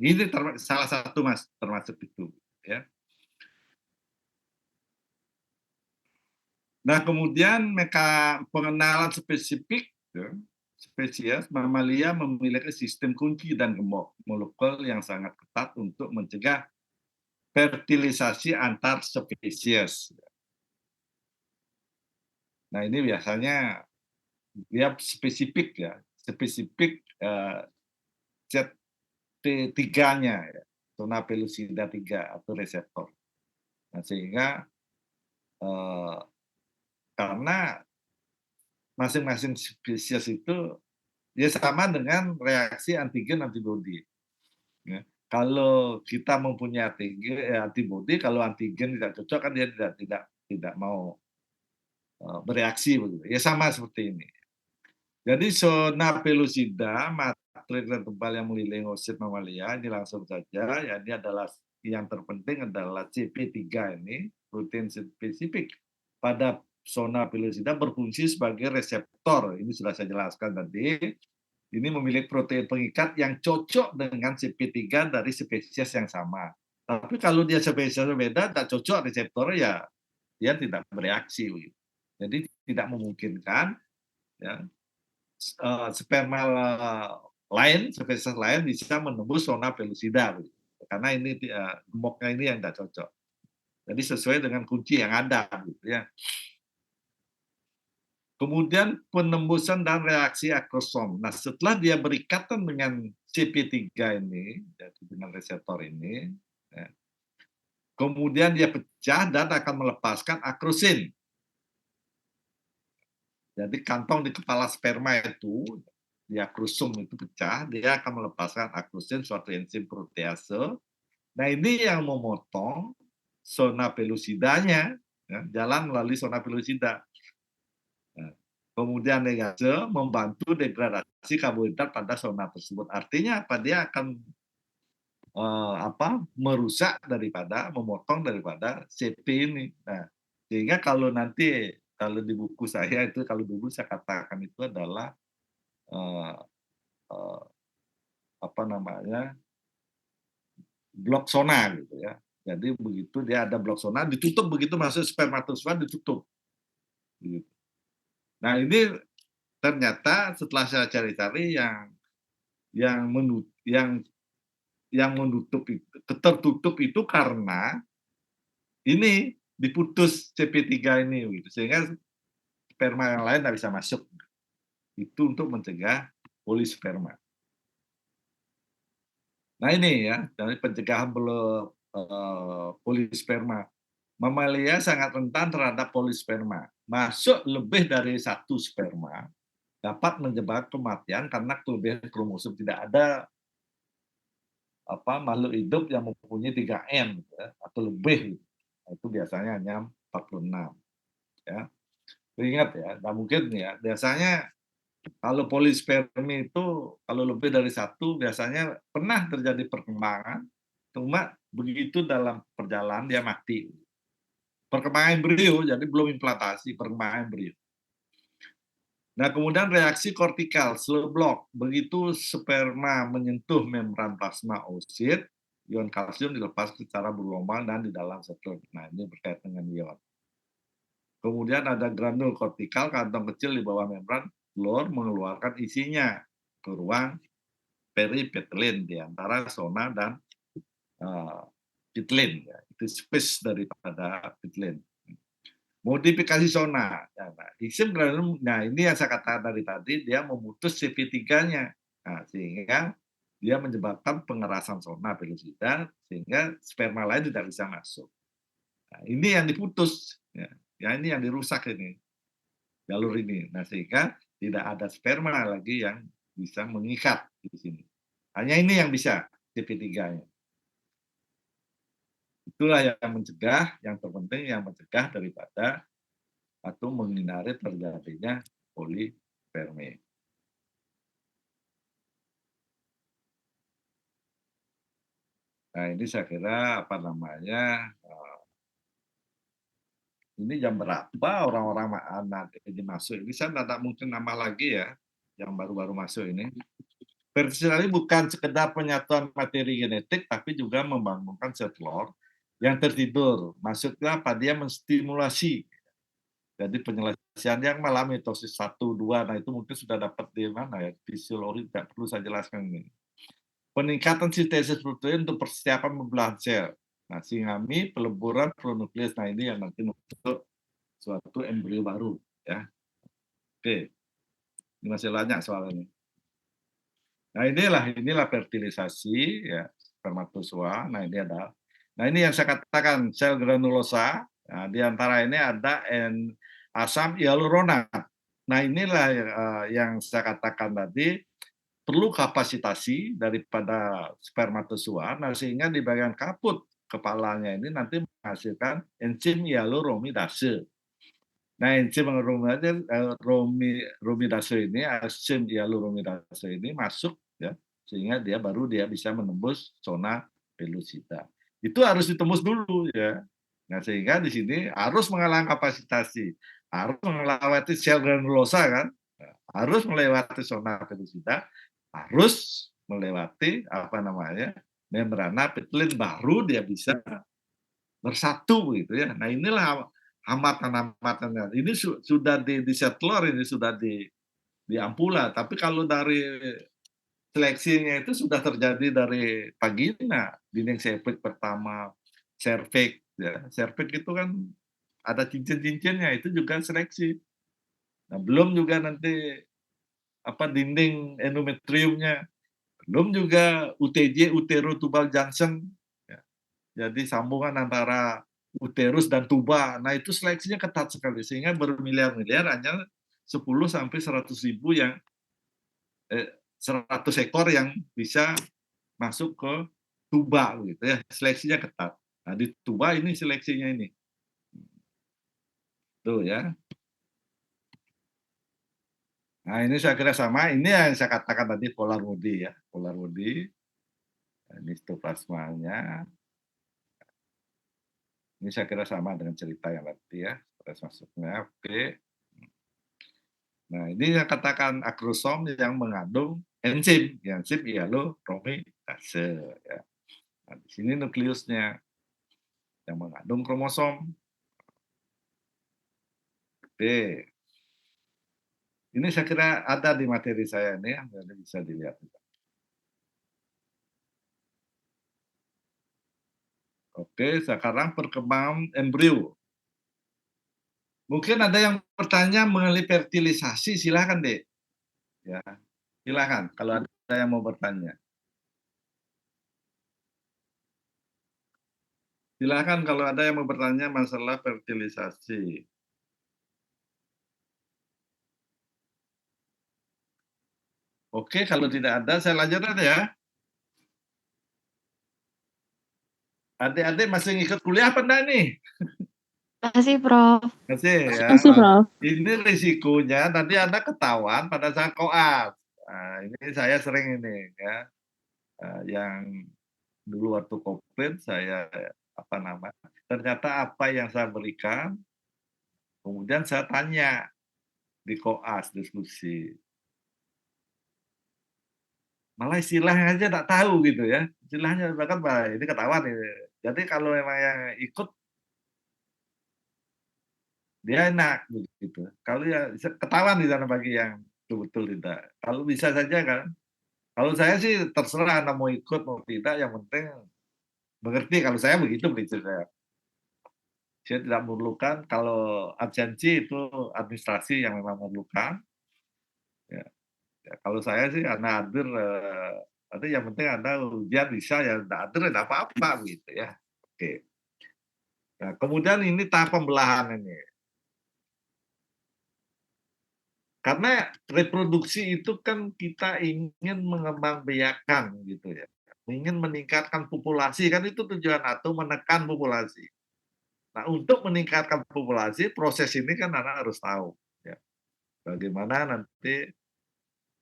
ini salah satu Mas termasuk itu ya. Nah, kemudian pengenalan spesifik ya, spesies mamalia memiliki sistem kunci dan gembok molekul yang sangat ketat untuk mencegah fertilisasi antar spesies. Nah, ini biasanya dia spesifik ya, spesifik ZT3-nya ya, zona pellucida 3 atau reseptor. Nah, sehingga karena masing-masing spesies itu ya sama dengan reaksi antigen antibodi. Ya. Kalau kita mempunyai antibodi, kalau antigen tidak cocok kan dia tidak mau bereaksi begitu. Ya sama seperti ini. Jadi zona pellucida, matriks dan tebal yang mengelilingi oosit mamalia, ini langsung saja. Ya, ini adalah yang terpenting adalah CP3 ini, protein spesifik pada zona pellucida berfungsi sebagai reseptor. Ini sudah saya jelaskan tadi. Ini memiliki protein pengikat yang cocok dengan CP3 dari spesies yang sama. Tapi kalau dia spesies beda, tak cocok reseptor, ya dia tidak bereaksi. Jadi tidak memungkinkan ya, sperma lain, spesies lain bisa menembus zona pellucida. Karena ini gemboknya ini yang tidak cocok. Jadi sesuai dengan kunci yang ada. Gitu, ya. Kemudian penembusan dan reaksi akrosom. Nah, setelah dia berikatan dengan CP3 ini, jadi dengan reseptor ini, ya, kemudian dia pecah dan akan melepaskan akrosin. Jadi kantong di kepala sperma itu, di akrosom itu pecah, dia akan melepaskan akrosin, suatu enzim protease. Nah, ini yang memotong zona pellucidanya, ya, jalan melalui zona pellucida. Nah, kemudian negase membantu degradasi karbohidrat pada zona tersebut. Artinya apa? Dia akan merusak daripada, memotong daripada CP ini. Nah, sehingga kalau nanti kalau di buku saya itu, kalau dulu saya katakan itu adalah blok zona gitu ya. Jadi begitu dia ada blok zona, ditutup, begitu masuk spermatozoa ditutup. Gitu. Nah, ini ternyata setelah saya cari-cari yang menutup itu, tertutup itu karena ini diputus CP3 ini, gitu. Sehingga sperma yang lain tidak bisa masuk. Itu untuk mencegah polisperma. Nah, ini ya, dari pencegahan polisperma. Mamalia sangat rentan terhadap polisperma. Masuk lebih dari satu sperma dapat menyebabkan kematian karena kelebihan kromosom. Tidak ada makhluk hidup yang mempunyai 3N ya, atau lebih. Itu biasanya hanya 46. Ya. Ingat ya, tidak mungkin ya. Biasanya kalau polispermi itu kalau lebih dari satu biasanya pernah terjadi perkembangan, cuma begitu dalam perjalanan dia mati. Perkembangan embrio, jadi belum implantasi, perkembangan embrio. Nah, kemudian reaksi kortikal, slow block. Begitu sperma menyentuh membran plasma oosit, ion kalsium dilepas secara bergelombang dan di dalam sel. Nah, ini berkaitan dengan ion. Kemudian ada granul kortikal, kantong kecil di bawah membran, telur mengeluarkan isinya ke ruang peripetalin di antara zona dan pitlin. Ya. Itu space daripada pitlin. Modifikasi zona. Nah, ini yang saya katakan dari tadi, dia memutus CP3-nya. Nah, sehingga dia menyebabkan pengerasan zona pellucida, sehingga sperma lain tidak bisa masuk. Nah, ini yang diputus. Ya, ini yang dirusak ini. Jalur ini. Nah, sehingga tidak ada sperma lagi yang bisa mengikat di sini. Hanya ini yang bisa, CP3-nya. Itulah yang mencegah, yang terpenting yang mencegah daripada atau menghindari terjadinya polispermi. Nah, ini saya kira ini jam berapa orang-orang anak ini masuk? Ini saya tidak mungkin nama lagi ya, yang baru-baru masuk ini. Fertility bukan sekedar penyatuan materi genetik, tapi juga membangunkan sel telur yang tertidur. Maksudnya apa? Dia menstimulasi Jadi penyelesaian yang malah mitosis 1, 2, nah itu mungkin sudah dapat di mana ya, fisiologi tidak perlu saya jelaskan ini. Peningkatan sintesis protein untuk persiapan pembelahan sel. Nah, singami, peleburan pronukleus, nah ini yang nanti membentuk suatu embrio baru ya. Oke, ini masih banyak soal ini. Nah, inilah fertilisasi ya, spermatozoa. Nah, ini ada. Nah, ini yang saya katakan sel granulosa. Nah, di antara ini ada asam hyaluronat. Nah, inilah yang saya katakan tadi perlu kapasitasi daripada spermatozoa, nah sehingga di bagian kaput kepalanya ini nanti menghasilkan enzim hyaluronidase. Nah, enzim romidase ini, enzim hyaluronidase ini masuk ya, sehingga dia bisa menembus zona pelosida. Itu harus ditembus dulu ya. Nah, sehingga di sini harus mengalami kapasitasi, harus melewati sel granulosa kan, harus melewati zona pelosida, harus melewati apa namanya membrana petilin, baru dia bisa bersatu gitu ya. Nah, inilah hambatan-hambatannya. Ini sudah di setlor, ini sudah di ampula, tapi kalau dari seleksinya itu sudah terjadi dari vagina, dinding cervix pertama, cervix ya. Cervix itu kan ada cincin-cincinnya, itu juga seleksi. Nah, belum juga nanti apa dinding endometriumnya, belum juga UTJ, uterotubal junction. Ya. Jadi sambungan antara uterus dan tuba. Nah, itu seleksinya ketat sekali sehingga bermiliar-miliar hanya 10 sampai 100 ribu yang 100 ekor yang bisa masuk ke tuba gitu ya. Seleksinya ketat. Nah, di tuba ini seleksinya ini. Tuh ya. Nah, ini saya kira sama. Ini yang saya katakan tadi polar body ya. Polar body. Nah, ini histoplasmanya. Ini saya kira sama dengan cerita yang tadi ya. Proses masuknya. Oke. Nah, ini yang katakan akrosom yang mengandung enzim hyaluronidase ya. Nah, di sini nukleusnya yang mengandung kromosom. Oke. Ini saya kira ada di materi saya ini, jadi bisa dilihat. Oke, sekarang perkembangan embrio. Mungkin ada yang bertanya mengenai fertilisasi, silakan deh. Ya, silakan kalau ada yang mau bertanya. Silakan kalau ada yang mau bertanya masalah fertilisasi. Oke, kalau tidak ada, saya lanjutkan ya. Adik-adik masih ngikut kuliah apa enggak nih? Makasih, Prof. Masih ya. Masih, Prof. Ini risikonya nanti Anda ketahuan pada saat koas. Nah, ini saya sering ini ya. Yang dulu waktu COVID saya apa namanya? Ternyata apa yang saya berikan, kemudian saya tanya di koas diskusi. Malah istilahnya aja tak tahu gitu ya. Istilahnya bahkan ini ketahuan ini. Jadi kalau memang yang ikut dia enak begitu. Kalau ya ketahuan di sana bagi yang betul-betul tidak. Kalau bisa saja kan. Kalau saya sih terserah Anda mau ikut mau tidak, yang penting mengerti. Kalau saya begitu begitu saya. Saya tidak memerlukan, kalau absensi itu administrasi yang memang memerlukan. Ya, ya kalau saya sih Anda hadir, nanti yang penting Anda ujian bisa ya, tidak hadir tidak apa-apa gitu ya. Oke. Nah, kemudian ini tahap pembelahan ini. Karena reproduksi itu kan kita ingin mengembangbiakan gitu ya. Ingin meningkatkan populasi, kan itu tujuan atau menekan populasi. Nah, untuk meningkatkan populasi, proses ini kan Anda harus tahu ya. Bagaimana nanti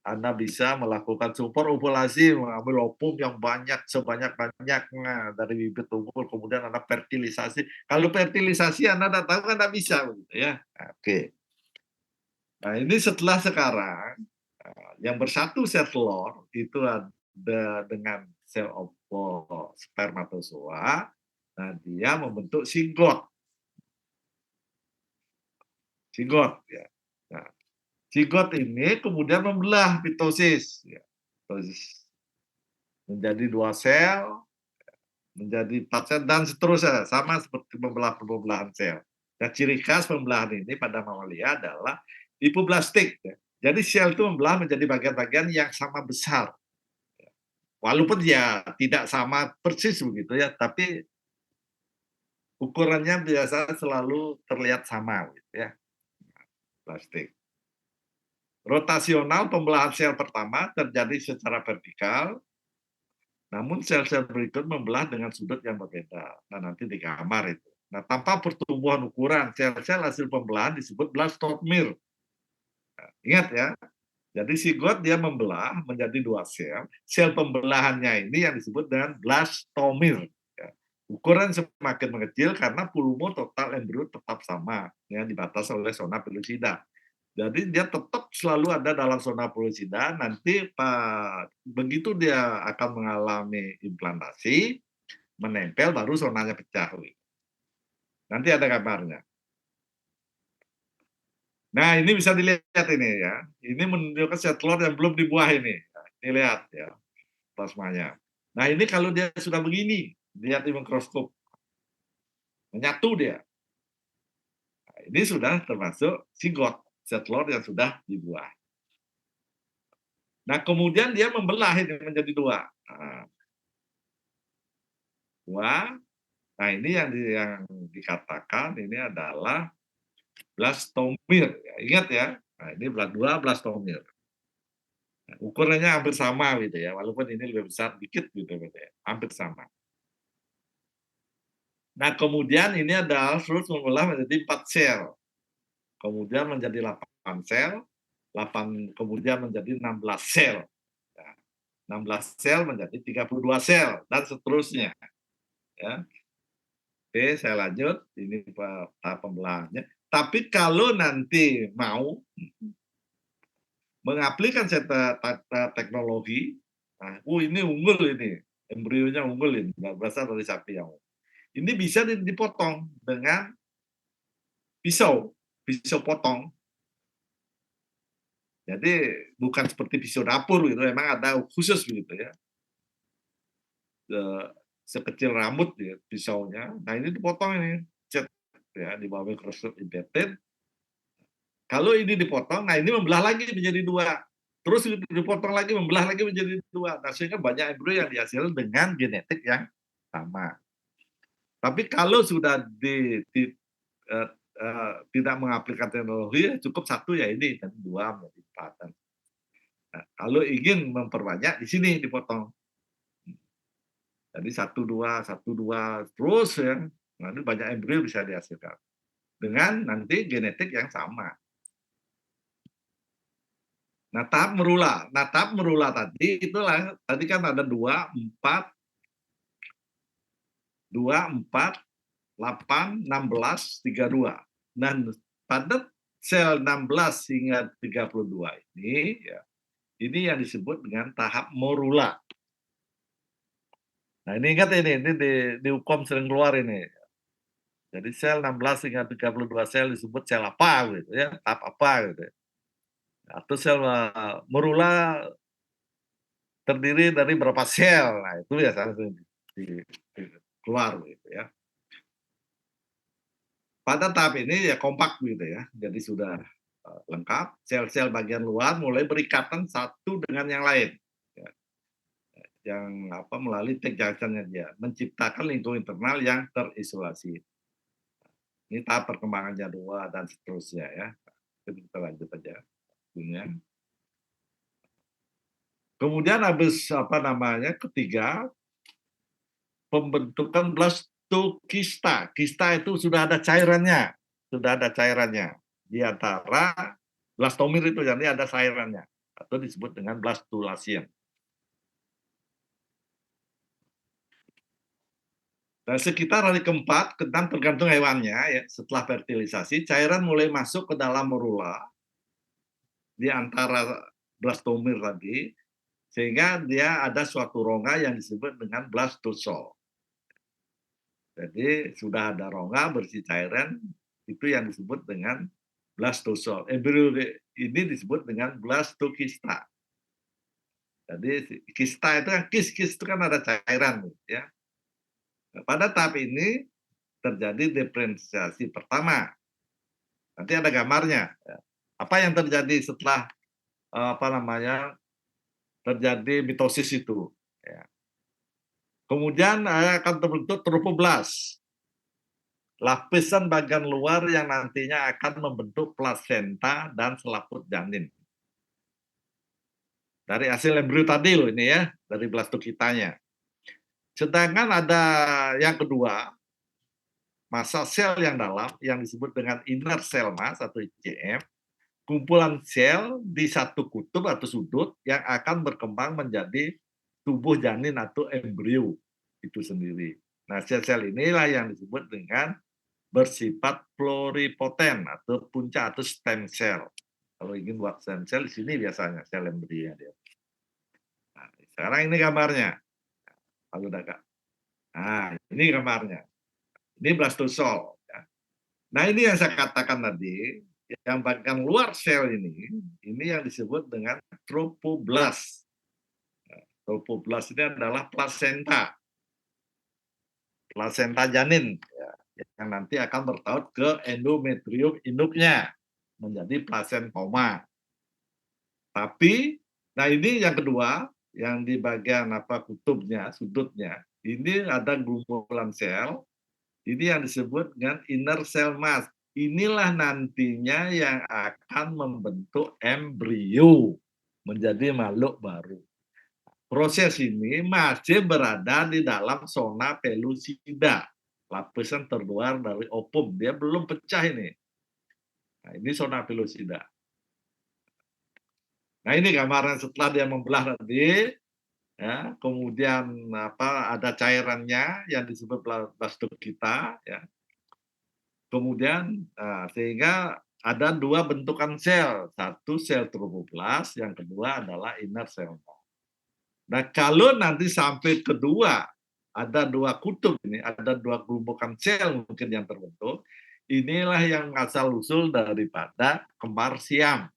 Anda bisa melakukan support ovulasi, mengambil ovum yang banyak, sebanyak-banyaknya dari bibit unggul, kemudian Anda fertilisasi. Kalau fertilisasi Anda tidak tahu kan tidak bisa begitu ya. Oke. Nah, ini setelah sekarang yang bersatu sel telur itu ada dengan sel spermatozoa, nah dia membentuk sigot. Zigot ya. Nah, zigot ini kemudian membelah mitosis ya. Mitosis menjadi 2 sel, menjadi 4 sel dan seterusnya, sama seperti pembelahan sel. Nah, ciri khas pembelahan ini pada mamalia adalah hipoblastik ya. Jadi sel itu membelah menjadi bagian-bagian yang sama besar. Walaupun ya tidak sama persis begitu ya, tapi ukurannya biasa selalu terlihat sama gitu ya, plastik. Rotasional pembelahan sel pertama terjadi secara vertikal, namun sel-sel berikut membelah dengan sudut yang berbeda. Nah, nanti di gambar itu. Nah, tanpa pertumbuhan ukuran, sel-sel hasil pembelahan disebut blastotmir. Nah, ingat ya, jadi zigot dia membelah menjadi 2 sel. Sel pembelahannya ini yang disebut dengan blastomir. Ya. Ukuran semakin mengecil karena volume total embrio tetap sama, ya, dibatasi oleh zona pellucida. Jadi dia tetap selalu ada dalam zona pellucida. Nanti begitu dia akan mengalami implantasi, menempel, baru zonanya pecah. Nanti ada gambarnya. Nah, ini bisa dilihat ini ya. Ini menunjukkan sel telur yang belum dibuah ini. Nah, ini lihat ya, plasmanya. Nah, ini kalau dia sudah begini, lihat di mikroskop, menyatu dia. Nah, ini sudah termasuk zigot, sel telur yang sudah dibuah. Nah, kemudian dia membelah ini menjadi 2. Nah, 2. Nah, ini yang dikatakan ini adalah blastomir. Ya, ingat ya. Nah, ini 2 blastomir. Nah, ukurannya hampir sama gitu ya, walaupun ini lebih besar dikit gitu ya, hampir sama. Nah, kemudian ini adalah terus mengolah menjadi 4 sel. Kemudian menjadi 8 sel, 8 kemudian menjadi 16 sel. Nah, 16 sel menjadi 32 sel dan seterusnya ya. Oke, saya lanjut. Ini tahap pembelahannya. Tapi kalau nanti mau mengaplikasikan teknologi, nah, ini unggul ini, embrionya unggul ini, berasal dari sapi yang ini bisa dipotong dengan pisau potong. Jadi bukan seperti pisau dapur gitu, memang ada khusus begitu ya. Sekecil rambut ya pisaunya. Nah, ini dipotong ini, cet ya, di bawah mikroskop inverted. Kalau ini dipotong, nah ini membelah lagi menjadi 2. Terus dipotong lagi, membelah lagi menjadi 2. Nah, sehingga banyak embrio yang dihasilkan dengan genetik yang sama. Tapi kalau sudah tidak mengaplikasikan teknologi, ya cukup 1 ya ini, dan 2 menjadi 4. Nah, kalau ingin memperbanyak, di sini dipotong. Jadi 1, 2, terus ya. Nanti banyak embrio bisa dihasilkan. Dengan nanti genetik yang sama. Nah, tahap merula tadi itulah, tadi kan ada 2, 4, 8, 16, 32. Dan pada sel 16 hingga 32 ini, ya, ini yang disebut dengan tahap morula. Nah, ini ingat ini di UKOM sering keluar ini. Jadi sel 16 hingga 32 sel disebut sel apa gitu ya, tahap apa gitu. Atau sel morula terdiri dari berapa sel. Nah, itu biasanya keluar gitu ya. Pada tahap ini ya kompak gitu ya. Jadi sudah lengkap, sel-sel bagian luar mulai berikatan satu dengan yang lain. Ya. Yang melalui tag junction-nya dia, menciptakan lingkungan internal yang terisolasi. Ini tahap perkembangannya 2 dan seterusnya ya. Kita lanjut aja. Kemudian habis ketiga, pembentukan blastokista. Kista itu sudah ada cairannya. Di antara blastomir itu, jadi ada cairannya. Atau disebut dengan blastulasium. Dan sekitar hari keempat, tergantung hewannya, ya, setelah fertilisasi, cairan mulai masuk ke dalam morula di antara blastomir tadi, sehingga dia ada suatu rongga yang disebut dengan blastosol. Jadi sudah ada rongga berisi cairan, itu yang disebut dengan blastosol. Embrio ini disebut dengan blastokista. Jadi kista itu kan kis itu kan ada cairan, ya. Nah, pada tahap ini terjadi diferensiasi pertama. Nanti ada gambarnya. Ya. Apa yang terjadi setelah terjadi mitosis itu? Ya. Kemudian akan terbentuk trofoblast, lapisan bagian luar yang nantinya akan membentuk plasenta dan selaput janin. Dari hasil embrio tadi loh ini ya, dari blastokitanya. Sedangkan ada yang kedua, massa sel yang dalam yang disebut dengan inner cell mass atau ICM, kumpulan sel di satu kutub atau sudut yang akan berkembang menjadi tubuh janin atau embrio itu sendiri. Nah, sel-sel inilah yang disebut dengan bersifat pluripoten atau puncak atau stem cell. Kalau ingin buat stem cell di sini biasanya sel embrio dia. Nah, sekarang ini gambarnya. Lalu Kak. Nah, ini gambarnya. Ini blastosol. Ya. Nah, ini yang saya katakan tadi, yang bagian luar sel ini yang disebut dengan trofoblast. Trofoblast ini adalah plasenta janin, ya, yang nanti akan bertaut ke endometrium induknya menjadi plasentoma. Tapi, nah ini yang kedua, yang di bagian kutubnya, sudutnya, ini ada gumpulan sel. Ini yang disebut dengan inner cell mass. Inilah nantinya yang akan membentuk embrio menjadi makhluk baru. Proses ini masih berada di dalam zona pellucida, lapisan terluar dari ovum. Dia belum pecah ini. Nah, ini zona pellucida. Nah, ini gambaran setelah dia membelah tadi, ya, kemudian ada cairannya yang disebut blastokita, ya. Kemudian sehingga ada dua bentukan sel, satu sel trofoblast, yang kedua adalah inner cell. Nah, kalau nanti sampai kedua ada dua kutub ini, ada dua kelumpukan sel mungkin yang terbentuk, inilah yang asal usul daripada kembar siam.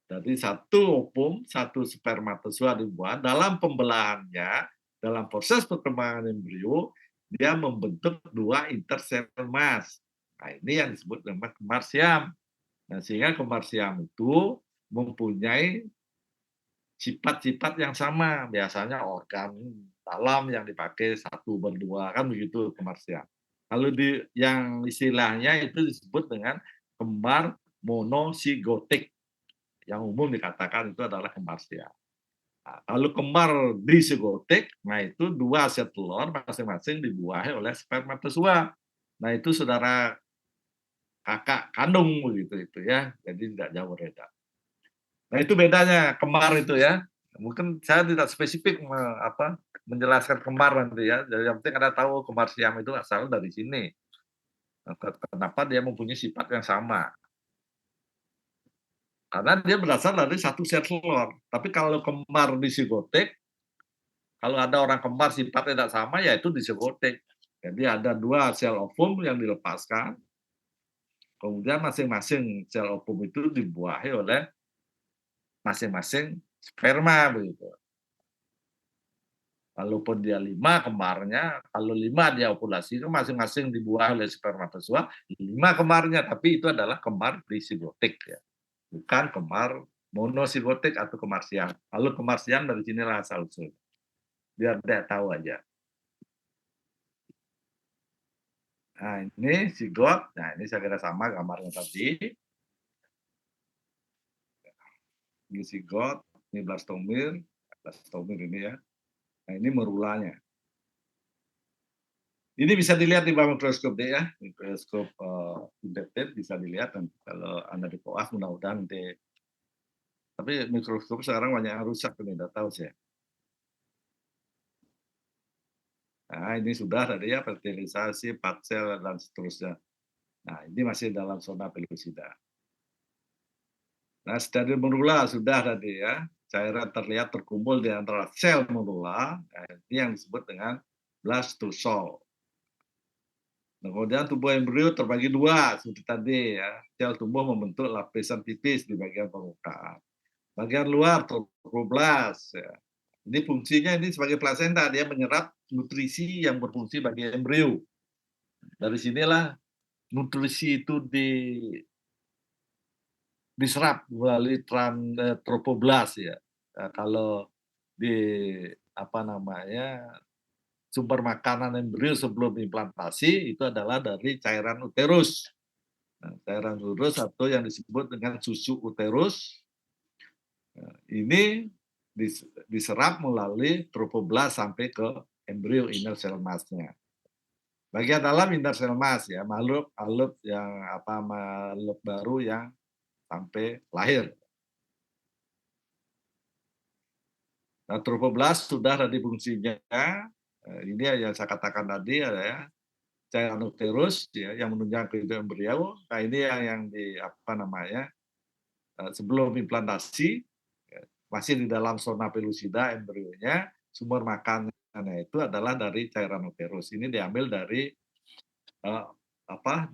Jadi satu ovum, satu spermatozoa dibuat, dalam pembelahannya, dalam proses perkembangan embrio, dia membentuk dua intercell mass. Nah, ini yang disebut dengan kembar siam. Nah, sehingga kembar siam itu mempunyai sifat-sifat yang sama. Biasanya organ dalam yang dipakai satu berdua, kan begitu kembar siam. Kalau yang istilahnya itu disebut dengan kembar monosigotik. Yang umum dikatakan itu adalah kembar siam. Nah, kalau kembar disigotik, nah itu dua set telur masing-masing dibuahi oleh spermatozoa. Nah itu saudara kakak kandung begitu itu ya, jadi tidak jauh berbeda. Nah itu bedanya kembar itu ya. Mungkin saya tidak spesifik menjelaskan kembar nanti ya. Jadi yang penting Anda tahu kembar siam itu asal dari sini. Kenapa dia mempunyai sifat yang sama? Karena dia berasal dari satu sel telur. Tapi kalau kembar disigotik, kalau ada orang kembar sifat tidak sama, yaitu disigotik. Jadi ada dua sel ovum yang dilepaskan, kemudian masing-masing sel ovum itu dibuahi oleh masing-masing sperma begitu. Walaupun dia 5 kembarnya, kalau 5 dia ovulasi itu masing-masing dibuahi oleh spermatozoa, 5 kembarnya, tapi itu adalah kembar disigotik ya. Bukan kembar monosigotik atau kembar siam. Lalu kembar siam dari sinilah asal usul. Biar dia tahu aja. Nah, ini zigot. Nah, ini saya kira sama gambarnya tadi. Ini zigot, ini blastomir ini ya. Nah, ini merulanya. Ini bisa dilihat di bawah mikroskop deh ya, mikroskop independen bisa dilihat dan kalau Anda di koas mudah-mudahan nanti. Tapi mikroskop sekarang banyak yang rusak, tidak tahu saya. Nah, ini sudah tadi ya, fertilisasi, patsel, dan seterusnya. Nah, ini masih dalam zona pellucida. Nah, stadium morula sudah tadi ya, cairan terlihat terkumpul di antara sel morula, nah, ini yang disebut dengan blastosol. Nah, kemudian tubuh embrio terbagi dua seperti tadi ya. Sel tubuh membentuk lapisan tipis di bagian permukaan. Bagian luar trophoblas ya. Ini fungsinya ini sebagai plasenta, dia menyerap nutrisi yang berfungsi bagi embrio. Dari sinilah nutrisi itu diserap melalui trophoblas ya. Nah, kalau di apa namanya sumber makanan embrio sebelum implantasi itu adalah dari cairan uterus. Nah, cairan uterus atau yang disebut dengan susu uterus ini diserap melalui trophoblas sampai ke embrio inner cell mass-nya. Bagian dalam inner cell mass ya, makhluk baru yang sampai lahir. Nah, trophoblas sudah tadi fungsinya. Ini yang saya katakan tadi ya, cairan uterus ya, yang menunjang ke embrio. Nah, ini yang di apa namanya sebelum implantasi masih di dalam zona pellucida embrionya, sumber makanannya itu adalah dari cairan uterus. Ini diambil dari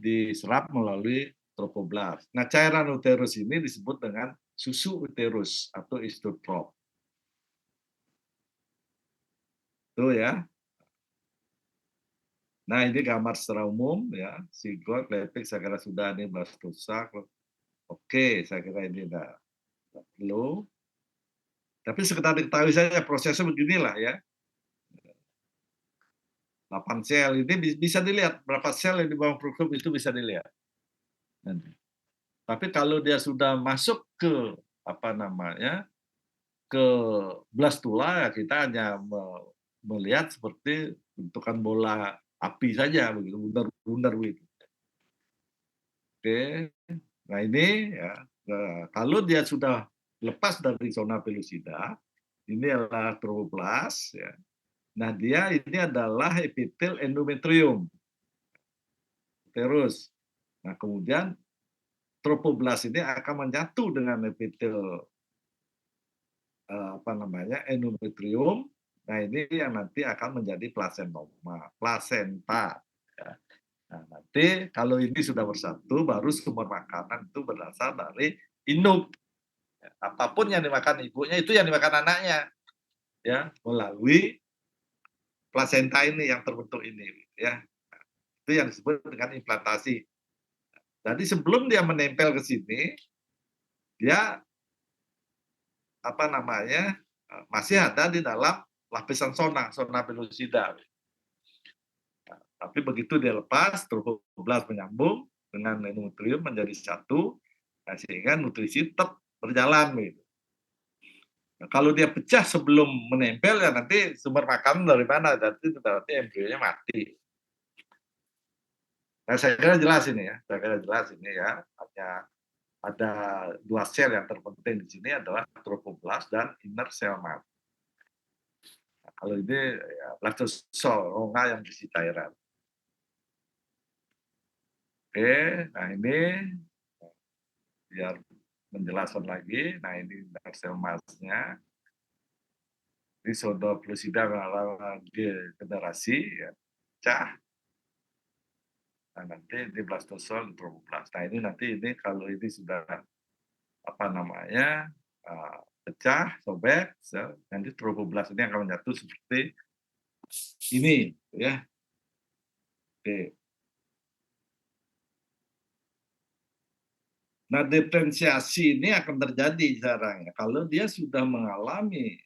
diserap melalui trophoblas. Nah, cairan uterus ini disebut dengan susu uterus atau isotrop. Itu ya. Nah, ini gambar secara umum ya, zigot, lepik, saya kira sudah ini blastosa. Oke, saya kira ini tidak perlu. Tapi sekedar diketahui saja prosesnya beginilah ya. 8 sel ini bisa dilihat berapa sel yang di bawah mikroskop itu bisa dilihat. Tapi kalau dia sudah masuk ke apa namanya ke blastula ya kita hanya melihat seperti bentukan bola api saja begitu, bundar-bundar begitu. Oke, nah ini ya kalau dia sudah lepas dari zona pellucida, ini adalah trophoblas ya. Nah, dia ini adalah epitel endometrium. Terus, nah kemudian trophoblas ini akan menyatu dengan epitel endometrium. Nah, ini yang nanti akan menjadi plasenta. Ya. Nah, nanti kalau ini sudah bersatu, baru sumber makanan itu berasal dari induk. Ya, apapun yang dimakan ibunya itu yang dimakan anaknya, ya melalui plasenta ini yang terbentuk ini, ya. Itu yang disebut dengan implantasi. Jadi sebelum dia menempel ke sini, dia masih ada di dalam lapisan zona pellucida. Nah, tapi begitu dia lepas, trophoblas menyambung dengan endometrium menjadi satu, nah, sehingga nutrisi tetap berjalan. Gitu. Nah, kalau dia pecah sebelum menempel, ya nanti sumber makanan dari mana? Jadi berarti embrionya mati. Nah, saya kira jelas ini ya. Saya kira jelas ini ya. Hanya ada dua sel yang terpenting di sini adalah trophoblas dan inner cell mass. Nah, kalau ini ya, blastosol, rongga yang berisi cairan. Oke, nah ini biar menjelaskan lagi. Nah ini inner cell mass-nya. Ini zona pellucida mengalami degenerasi, ya, pecah. Nah, nanti di blastosol, trophoblas. Nah, ini nanti kalau ini sudah pecah, sobek, nanti trophoblas ini akan menyatu seperti ini, ya. Oke. Nah, diferensiasi ini akan terjadi sekarang ya. Kalau dia sudah mengalami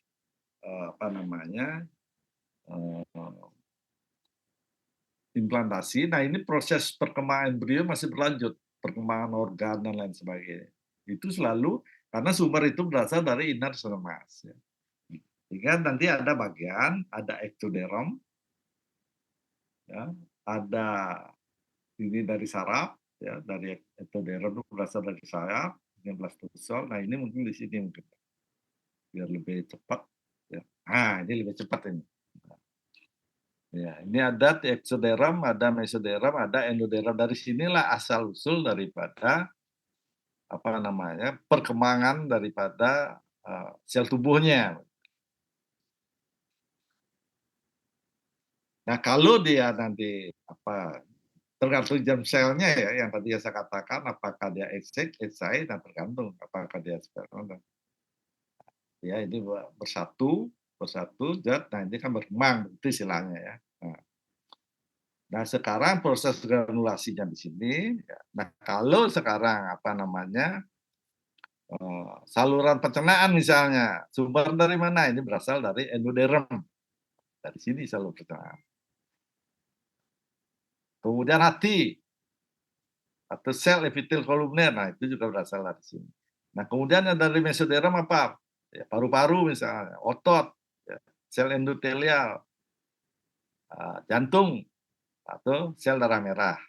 implantasi, nah ini proses perkembangan embrio masih berlanjut, perkembangan organ dan lain sebagainya. Itu selalu karena sumber itu berasal dari inner cell mass. Ya. Sehingga nanti ada bagian, ada ectoderm, ya, ada ini dari saraf, ya, dari ectoderm itu berasal dari saraf, ini blastosol. Nah ini mungkin di sini mungkin biar lebih cepat. Ya. Nah ini lebih cepat ini. Ya, ini ada ectoderm, ada mesoderm, ada endoderm. Dari sinilah asal usul daripada perkembangan daripada sel tubuhnya. Nah, kalau dia nanti tergantung germ selnya ya, yang tadi saya katakan, apakah dia esai, nah tergantung apakah dia sperma. Ya, ini bersatu, nah ini kan berkembang, itu istilahnya ya. Nah, sekarang proses granulasinya di sini, ya. Nah, kalau sekarang apa namanya, saluran pencernaan misalnya, sumber dari mana? Ini berasal dari endoderm. Dari sini saluran pencernaan. Kemudian hati atau sel epitel kolumner, nah itu juga berasal dari sini. Nah, kemudian yang dari mesoderm apa? Ya, paru-paru misalnya, otot, ya, sel endotelial, jantung, atau sel darah merah.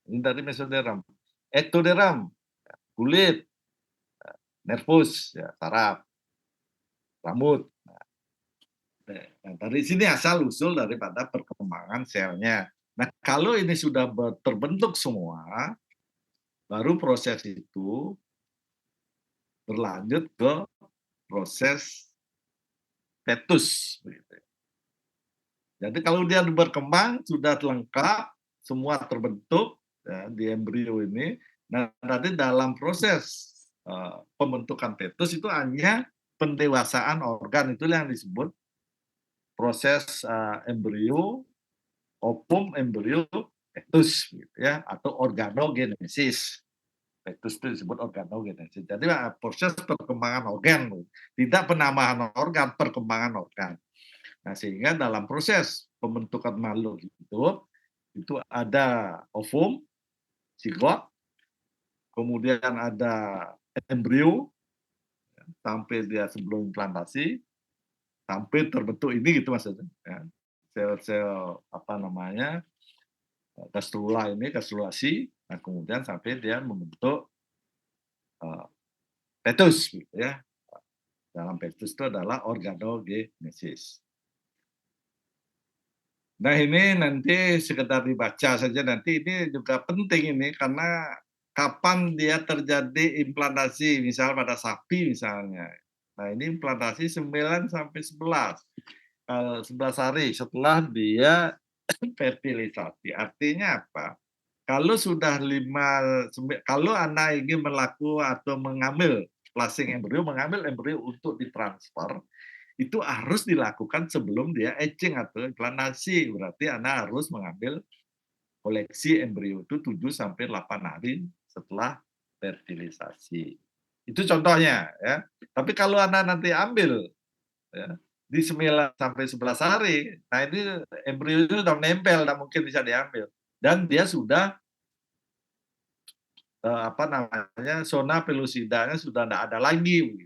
Ini dari mesoderm. Ektoderm, kulit, nervus, ya, saraf, rambut. Nah, dari sini asal usul daripada perkembangan selnya. Nah, kalau ini sudah terbentuk semua, baru proses itu berlanjut ke proses fetus. Jadi kalau dia berkembang sudah lengkap, semua terbentuk ya, di embrio ini. Nah, nanti dalam proses pembentukan fetus itu hanya pendewasaan organ, itu yang disebut proses embrio, ovum, embrio, fetus, gitu ya, atau organogenesis. Fetus itu disebut organogenesis. Jadi proses perkembangan organ, tidak penambahan organ, perkembangan organ. Nah, sehingga dalam proses pembentukan makhluk hidup itu ada ovum, zigot, kemudian ada embrio sampai dia sebelum implantasi, sampai terbentuk ini gitu maksudnya. Ya. Sel-sel apa namanya gastrula ini, gastrulasi, nah kemudian sampai dia membentuk fetus, gitu ya. Dalam fetus itu adalah organogenesis. Nah, ini nanti sekedar dibaca saja, nanti ini juga penting ini karena kapan dia terjadi implantasi, misal pada sapi misalnya. Nah, ini implantasi 9 sampai 11. 11 hari setelah dia fertilisasi. Artinya apa? Kalau sudah kalau anak ingin melakukan atau mengambil placing embrio, mengambil embrio untuk ditransfer, itu harus dilakukan sebelum dia etching atau implantasi. Berarti Anda harus mengambil koleksi embrio itu 7 sampai 8 hari setelah fertilisasi. Itu contohnya ya. Tapi kalau Anda nanti ambil ya, di 9 sampai 11 hari, nah ini embrio itu sudah menempel, tidak mungkin bisa diambil. Dan dia sudah apa namanya, zona pelusidanya sudah tidak ada lagi.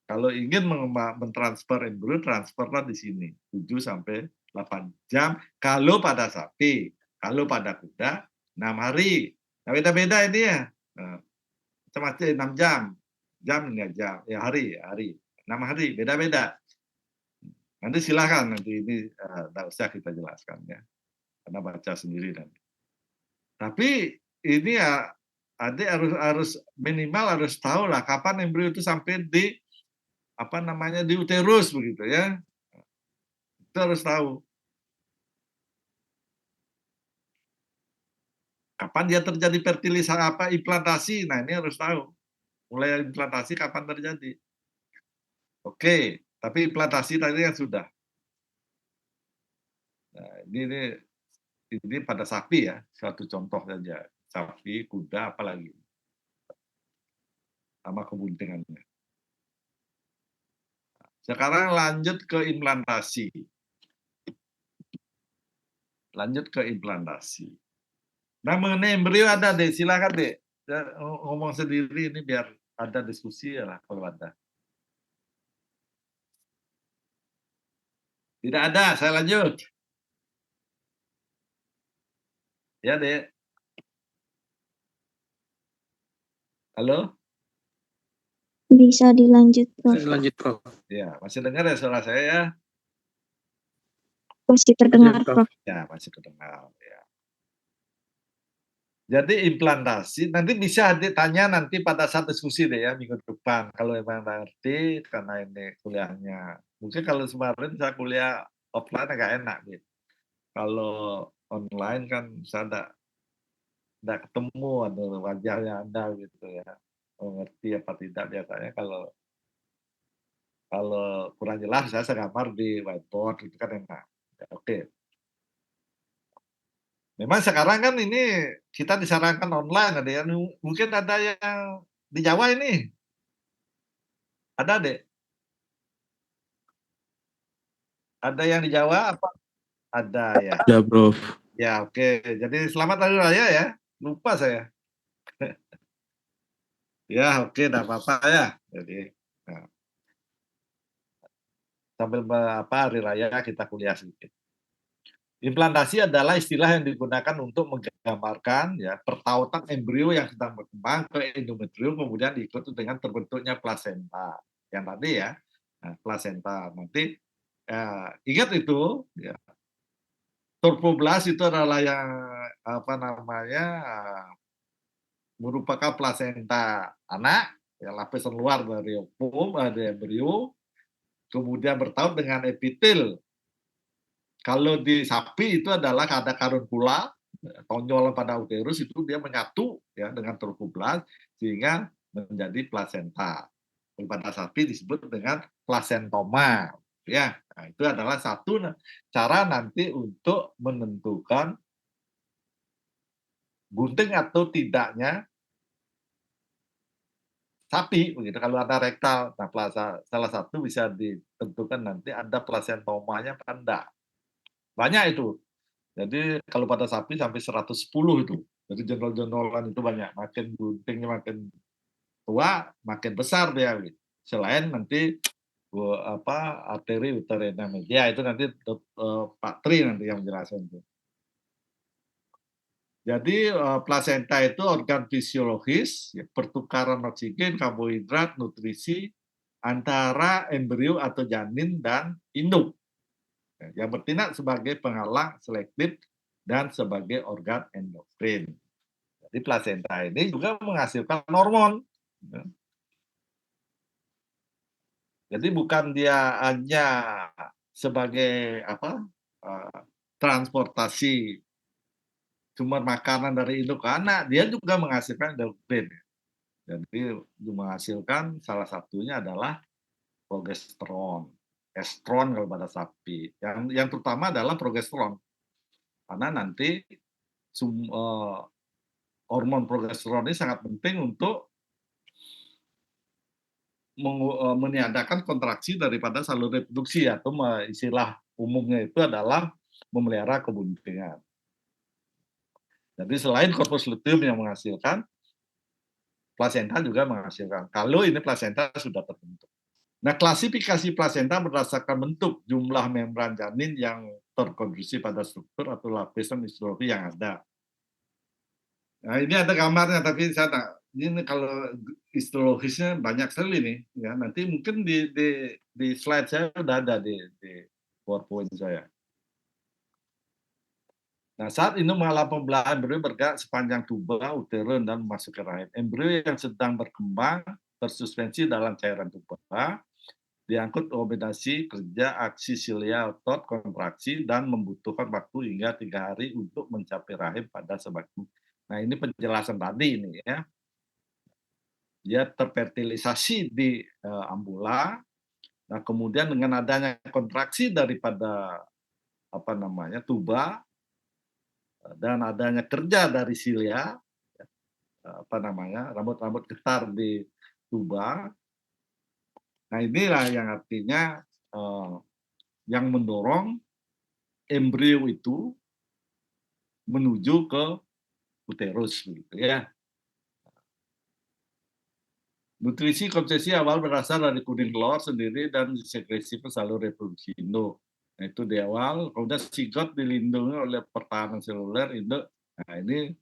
Kalau ingin mentransfer embrio, transferlah di sini 7 sampai 8 jam. Kalau pada sapi, kalau pada kuda 6 hari. Nah, beda-beda ini ya. Macam-macam 6 jam. Jam enggak jam, ya hari, 6 hari, beda-beda. Nanti silakan nanti ini tidak usah kita jelaskan ya. Karena baca sendiri nanti. Tapi ini ya adik harus minimal harus tahu lah kapan embrio itu sampai di apa namanya di uterus begitu ya. Itu harus tahu. Kapan dia terjadi fertilisasi apa implantasi. Nah, ini harus tahu. Mulai implantasi kapan terjadi. Oke, tapi implantasi tadi kan sudah. Nah, ini pada sapi ya, satu contoh saja. Sapi, kuda, apalagi. Sama kebuntingannya. Sekarang lanjut ke implantasi. Lanjut ke implantasi. Nah, mengenai embrio ada deh, silakan deh. Ngomong sendiri ini biar ada diskusi ya lah kalau ada. Tidak ada, saya lanjut. Ya, Dek. Halo? Bisa dilanjut, Prof. Lanjut, Prof. Ya, masih dengar ya suara saya ya? Masih terdengar, Prof. Ya, masih terdengar. Ya. Jadi implantasi, nanti bisa ditanya nanti pada saat diskusi deh ya, minggu depan. Kalau memang ngerti, karena ini kuliahnya. Mungkin kalau kemarin saya kuliah offline agak enak gitu. Kalau online kan saya nggak ketemu ada wajahnya Anda gitu ya. Mengerti apa tidak biasanya kalau kalau kurang jelas saya segambar di whiteboard itu kan enak. Ya, oke. Memang sekarang kan ini kita disarankan online, ada yang mungkin ada yang di Jawa ini, ada Dek? Ada yang di Jawa apa? Ada ya. Ada, Prof. Ya oke, jadi selamat Hari Raya ya, lupa saya. Ya oke, enggak apa-apa ya. Jadi, nah, sambil hari raya kita kuliah sedikit. Implantasi adalah istilah yang digunakan untuk menggambarkan ya pertautan embrio yang sedang berkembang ke endometrium kemudian diikuti dengan terbentuknya plasenta. Yang tadi ya, nah, plasenta. Nanti ingat itu ya, trofoblast itu adalah yang apa namanya merupakan plasenta anak, ya, lapisan luar dari ovum, dari embrio, kemudian bertaut dengan epitel. Kalau di sapi itu adalah ada karunkula, tonjol pada uterus itu dia menyatu ya dengan trofoblast sehingga menjadi plasenta. Pada sapi disebut dengan plasentoma. Ya, nah, itu adalah satu cara nanti untuk menentukan bunting atau tidaknya sapi begitu. Kalau ada rektal, nah salah satu bisa ditentukan nanti ada plasentomanya apa enggak. Banyak itu. Jadi kalau pada sapi sampai 110 itu. Jadi jendol-jendolan itu banyak. Makin buntingnya makin tua, makin besar dia. Gitu. Selain nanti arteri uterina media itu nanti Pak Tri nanti yang menjelaskan itu. Jadi plasenta itu organ fisiologis, ya, pertukaran oksigen, karbohidrat, nutrisi antara embrio atau janin dan induk. Yang bertindak sebagai penghalang selektif dan sebagai organ endokrin. Jadi plasenta ini juga menghasilkan hormon. Jadi bukan dia hanya sebagai transportasi sumber makanan dari induk ke anak, dia juga menghasilkan endokrin. Jadi menghasilkan salah satunya adalah progesteron, estron kalau pada sapi. Yang terutama adalah progesteron. Karena nanti hormon progesteron ini sangat penting untuk meniadakan kontraksi daripada saluran reproduksi atau istilah umumnya itu adalah memelihara kebuntingan. Jadi selain corpus luteum yang menghasilkan, plasenta juga menghasilkan. Kalau ini plasenta sudah terbentuk. Nah, klasifikasi plasenta berdasarkan bentuk jumlah membran janin yang terkonstruksi pada struktur atau lapisan histologi yang ada. Nah, ini ada gambarnya, tapi saya tak, ini kalau histologisnya banyak sekali nih, ya. Nanti mungkin di slide saya sudah ada di PowerPoint saya. Nah, saat ini mengalami pembelahan embrio bergerak sepanjang tuba, uterus, dan masuk ke rahim. Embrio yang sedang berkembang tersuspensi dalam cairan tuba, diangkut kombinasi kerja aksi silia otot kontraksi dan membutuhkan waktu hingga 3 hari untuk mencapai rahim pada sebagian. Nah, ini penjelasan tadi ini ya. Dia terfertilisasi di ambula. Nah, kemudian dengan adanya kontraksi daripada tuba dan adanya kerja dari silia rambut-rambut getar di tuba. Nah, inilah yang artinya yang mendorong embrio itu menuju ke uterus gitu ya. Nutrisi konsesi awal berasal dari kuning telur sendiri dan sekresi ke saluran reproduksi induk. Nah, itu di awal, kemudian zigot dilindungi oleh pertahanan seluler induk. Nah, ini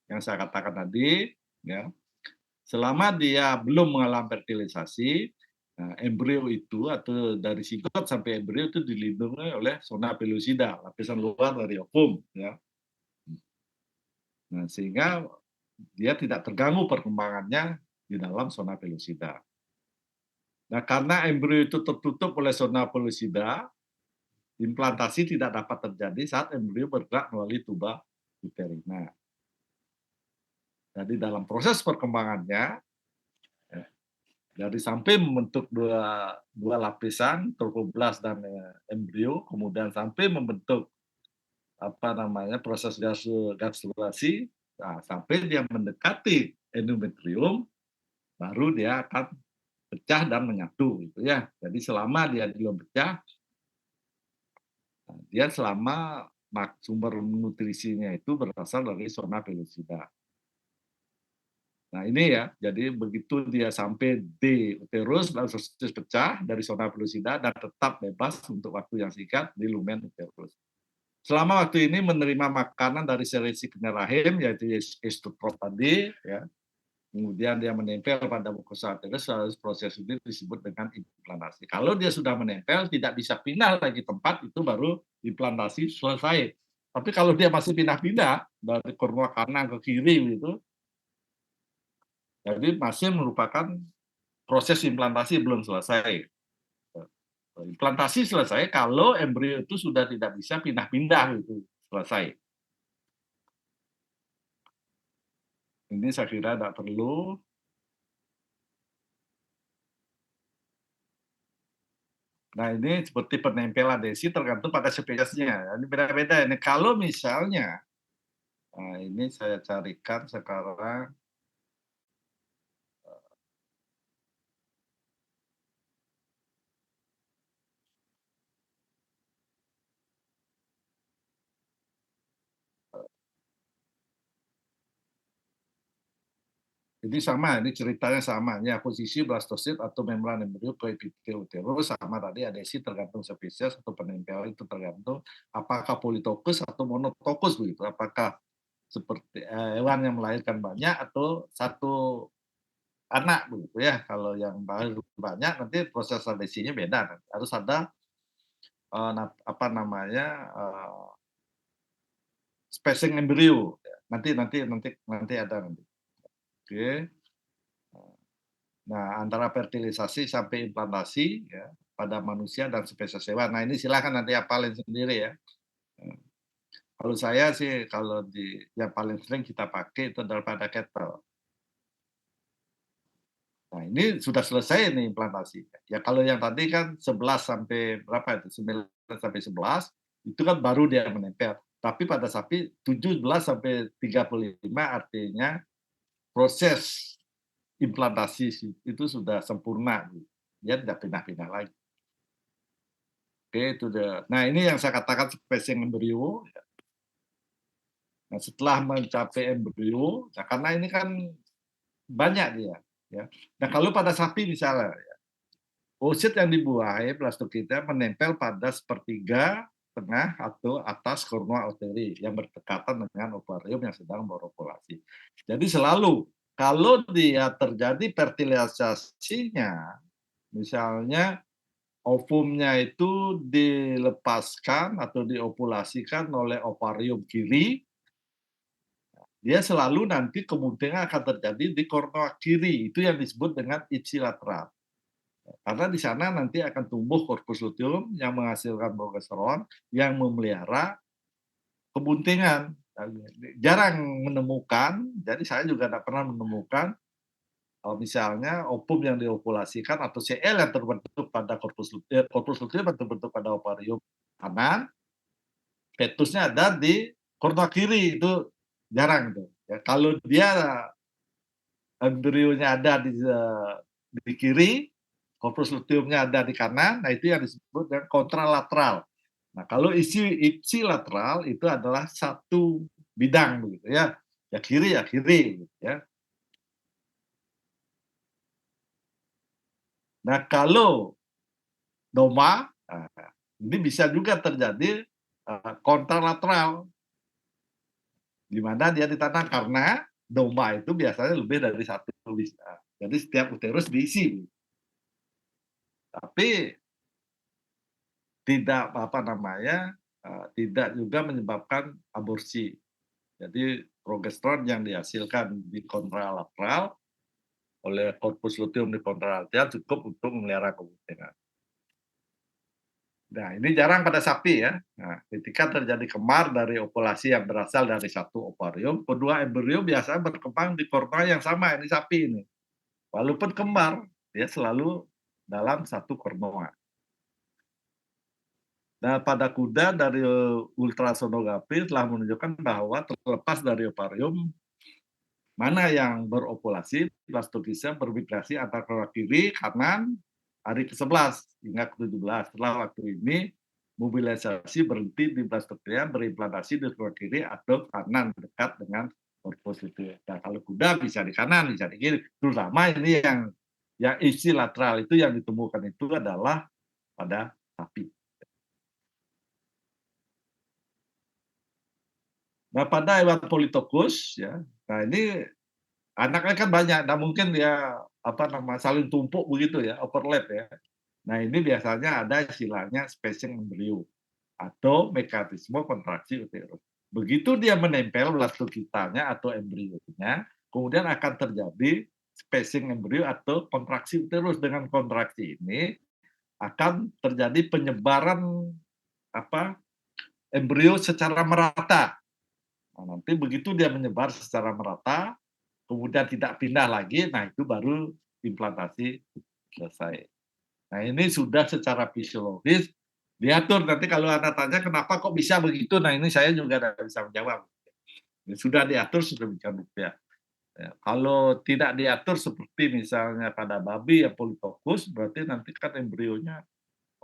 yang saya katakan tadi, ya. Selama dia belum mengalami fertilisasi, nah, embrio itu atau dari zigot sampai embrio itu dilindungi oleh zona pellucida, lapisan luar dari ovum, ya. Nah, sehingga dia tidak terganggu perkembangannya di dalam zona pellucida. Nah, karena embrio itu tertutup oleh zona pellucida, implantasi tidak dapat terjadi saat embrio bergerak melalui tuba uterina. Jadi dalam proses perkembangannya, ya, dari sampai membentuk dua lapisan, tropoblas dan embrio, kemudian sampai membentuk proses gastrulasi, nah, sampai dia mendekati endometrium, baru dia akan pecah dan menyatu, gitu ya. Jadi selama dia belum pecah, dia selama sumber nutrisinya itu berasal dari zona pellucida. Nah ini ya, jadi begitu dia sampai di uterus dan selesai pecah dari zona pellucida dan tetap bebas untuk waktu yang singkat di lumen uterus. Selama waktu ini menerima makanan dari serisi kenyal rahim, yaitu estrogen tadi, ya, kemudian dia menempel pada mukosa uterus, proses ini disebut dengan implantasi. Kalau dia sudah menempel, tidak bisa pindah lagi tempat, itu baru implantasi selesai. Tapi kalau dia masih pindah-pindah dari kornea kanan ke kiri gitu, jadi masih merupakan proses implantasi belum selesai. Implantasi selesai kalau embrio itu sudah tidak bisa pindah-pindah gitu, selesai. Ini saya kira tidak perlu. Nah ini seperti penempelan adhesi tergantung pada spesiesnya. Ini beda-beda. Ini kalau misalnya, nah ini saya carikan sekarang. Ini sama, ini ceritanya sama. Ya, posisi blastosit atau membran embrio ke epitel uterus sama tadi adhesi tergantung spesies atau penempelan itu tergantung apakah politokus atau monotokus begitu. Apakah seperti hewan yang melahirkan banyak atau satu anak begitu ya. Kalau yang baru banyak nanti proses adhesinya beda. Harus ada spacing embrio. Nanti ada nanti. Oke. Nah, antara fertilisasi sampai implantasi ya pada manusia dan spesies hewan. Nah, ini silakan nanti hafalin sendiri ya. Kalau saya sih kalau yang paling sering kita pakai itu adalah pada cattle. Nah, ini sudah selesai nih implantasi. Ya kalau yang tadi kan 11 sampai berapa itu? 9 sampai 11 itu kan baru dia menempel. Tapi pada sapi 17 sampai 35 artinya proses implantasi itu sudah sempurna. Dia tidak pindah-pindah lagi. Oke, itu dia. Nah, ini yang saya katakan spacing embrio. Nah, setelah mencapai embrio, nah karena ini kan banyak dia. Ya. Nah, kalau pada sapi misalnya, ya, oosit yang dibuahi plastik kita menempel pada sepertiga tengah atau atas kornea uteri yang berdekatan dengan ovarium yang sedang berokulasi. Jadi selalu kalau dia terjadi fertilisasinya, misalnya ovumnya itu dilepaskan atau diopulasikan oleh ovarium kiri, dia selalu nanti kemungkinan akan terjadi di kornea kiri, itu yang disebut dengan ipsilateral. Karena di sana nanti akan tumbuh corpus luteum yang menghasilkan progesteron yang memelihara kebuntingan. Jarang menemukan, jadi saya juga tidak pernah menemukan misalnya ovum yang diopulasikan atau CL yang terbentuk pada corpus luteum yang terbentuk pada ovarium kanan, fetusnya ada di kornea kiri, itu jarang tuh. Ya, kalau dia embrionya ada di kiri, corpus luteumnya ada di kanan, nah itu yang disebut dengan kontralateral. Nah kalau ipsilateral itu adalah satu bidang begitu ya, ya kiri gitu, ya. Nah kalau doma, nah, ini bisa juga terjadi kontralateral, di mana dia ditanam karena doma itu biasanya lebih dari satu bisa. Jadi setiap uterus diisi. Tapi tidak tidak juga menyebabkan aborsi. Jadi progesteron yang dihasilkan di kontralateral oleh corpus luteum di kontralateral cukup untuk memelihara kebuntingan. Nah, ini jarang pada sapi ya. Nah, ketika terjadi kemar dari ovulasi yang berasal dari satu ovarium, kedua embrio biasanya berkembang di korma yang sama, ini sapi ini. Walaupun kembar, dia selalu dalam satu korma. Nah, pada kuda dari ultrasonografi telah menunjukkan bahwa terlepas dari ovarium, mana yang berovulasi, blastokisa bermigrasi antara kepala kiri, kanan, hari ke-11 hingga ke-17. Setelah waktu ini, mobilisasi berhenti di blastoklia, berimplantasi di kepala kiri atau kanan dekat dengan korpus itu. Nah, kalau kuda bisa di kanan, bisa di kiri. Terutama ini yang isi lateral itu yang ditemukan itu adalah pada sapi. Nah, pada hewan politokus ya, nah ini anaknya kan banyak, nah mungkin dia apa nama saling tumpuk begitu ya, overlap ya. Nah, ini biasanya ada istilahnya spacing embrio atau mekanisme kontraksi uterus. Begitu dia menempel blastokitanya atau embrionya, kemudian akan terjadi spacing embrio atau kontraksi uterus. Dengan kontraksi ini akan terjadi penyebaran apa embrio secara merata. Nah, nanti begitu dia menyebar secara merata, kemudian tidak pindah lagi, nah itu baru implantasi selesai. Nah, ini sudah secara fisiologis diatur. Nanti kalau Anda tanya kenapa kok bisa begitu, nah ini saya juga tidak bisa menjawab. Ya, sudah diatur sedemikian rupa. Ya, kalau tidak diatur seperti misalnya pada babi yang politokus, berarti nanti kan embrionya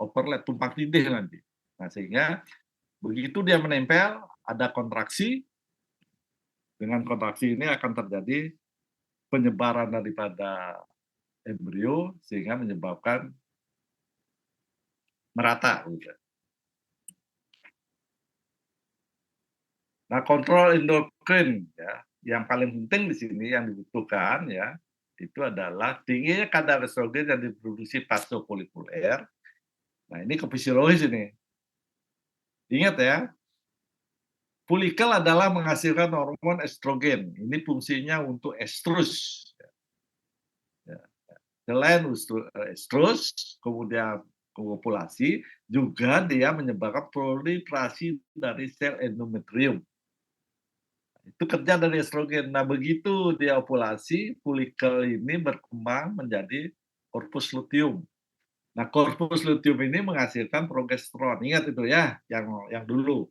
overlap, tumpang tindih nanti. Nah, sehingga begitu dia menempel, ada kontraksi, dengan kontraksi ini akan terjadi penyebaran daripada embrio sehingga menyebabkan merata. Gitu. Nah, kontrol endokrin ya, yang paling penting di sini yang dibutuhkan ya, itu adalah tingginya kadar estrogen yang diproduksi vasofolikuler. Nah, ini ke fisiologis ini. Ingat ya, folikel adalah menghasilkan hormon estrogen. Ini fungsinya untuk estrus. Ya. Selain estrus, kemudian kopulasi, juga dia menyebabkan proliferasi dari sel endometrium. Itu kerja dari estrogen. Nah, begitu dia ovulasi, folikel ini berkembang menjadi corpus luteum. Nah, corpus luteum ini menghasilkan progesteron. Ingat itu ya, yang dulu.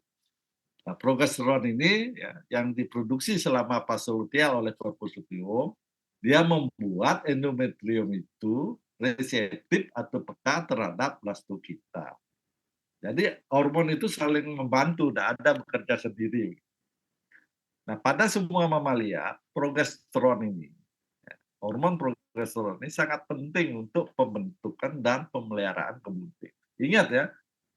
Nah, progesteron ini ya, yang diproduksi selama fase luteal oleh corpus luteum, dia membuat endometrium itu reseptif atau peka terhadap blastokita. Jadi hormon itu saling membantu, tidak ada bekerja sendiri. Nah, pada semua mamalia, progesteron ini, ya, hormon progesteron ini sangat penting untuk pembentukan dan pemeliharaan kebunting. Ingat ya,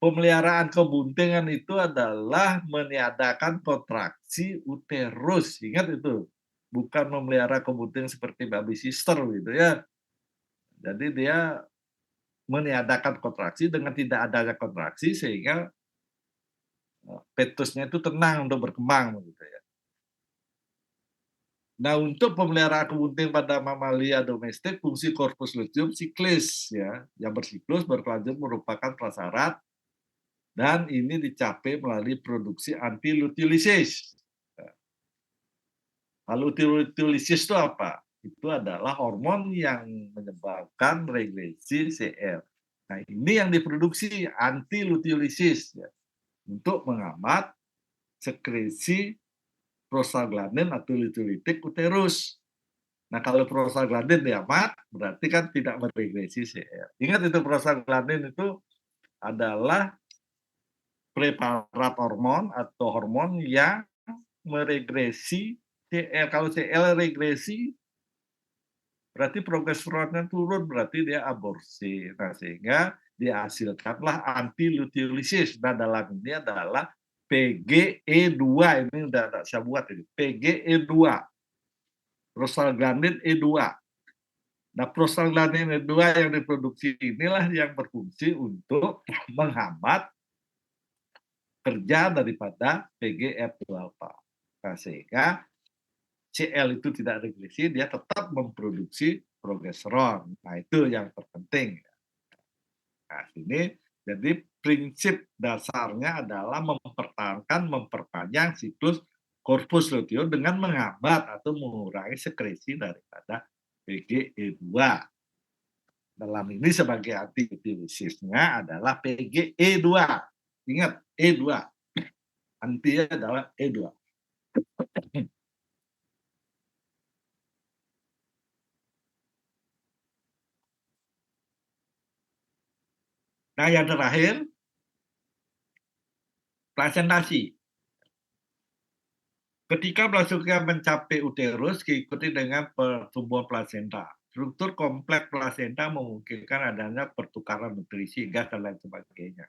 pemeliharaan kebuntingan itu adalah meniadakan kontraksi uterus. Ingat itu, bukan memelihara kebunting seperti baby sister gitu ya. Jadi dia meniadakan kontraksi dengan tidak adanya kontraksi sehingga fetusnya itu tenang untuk berkembang gitu ya. Nah, untuk pemeliharaan kebunting pada mamalia domestik, fungsi corpus luteum siklis ya, yang bersiklus berkelanjut merupakan prasyarat dan ini dicapai melalui produksi anti-luteolisis. Nah, luteolisis itu apa? Itu adalah hormon yang menyebabkan regresi CL. Nah, ini yang diproduksi anti-luteolisis ya, untuk menghambat sekresi prostaglandin atau luteolitik uterus. Nah, kalau prostaglandin diamat, berarti kan tidak meregresi CL. Ingat itu prostaglandin itu adalah preparat hormon atau hormon yang meregresi CL. Kalau CL regresi, berarti progesteronnya turun, berarti dia aborsi. Nah, sehingga dihasilkanlah anti-luteolisis. Nah, dalam ini adalah PGE2, ini udah saya buat ini, PGE2, prostaglandin E2. Nah, prostaglandin E2 yang diproduksi inilah yang berfungsi untuk menghambat kerja daripada PGF2 alpha. Nah, sehingga CL itu tidak regresi, dia tetap memproduksi progesteron. Nah, itu yang terpenting. Nah, ini Jadi prinsip dasarnya adalah memperpanjang siklus corpus luteum dengan menghambat atau mengurangi sekresi daripada PGE2. Dalam ini sebagai antibiotisisnya adalah PGE2. Ingat, E2. Antinya adalah E2. Nah, yang terakhir, plasentasi. Ketika plasenta mencapai uterus, diikuti dengan pertumbuhan plasenta. Struktur kompleks plasenta memungkinkan adanya pertukaran nutrisi, gas, dan lain sebagainya.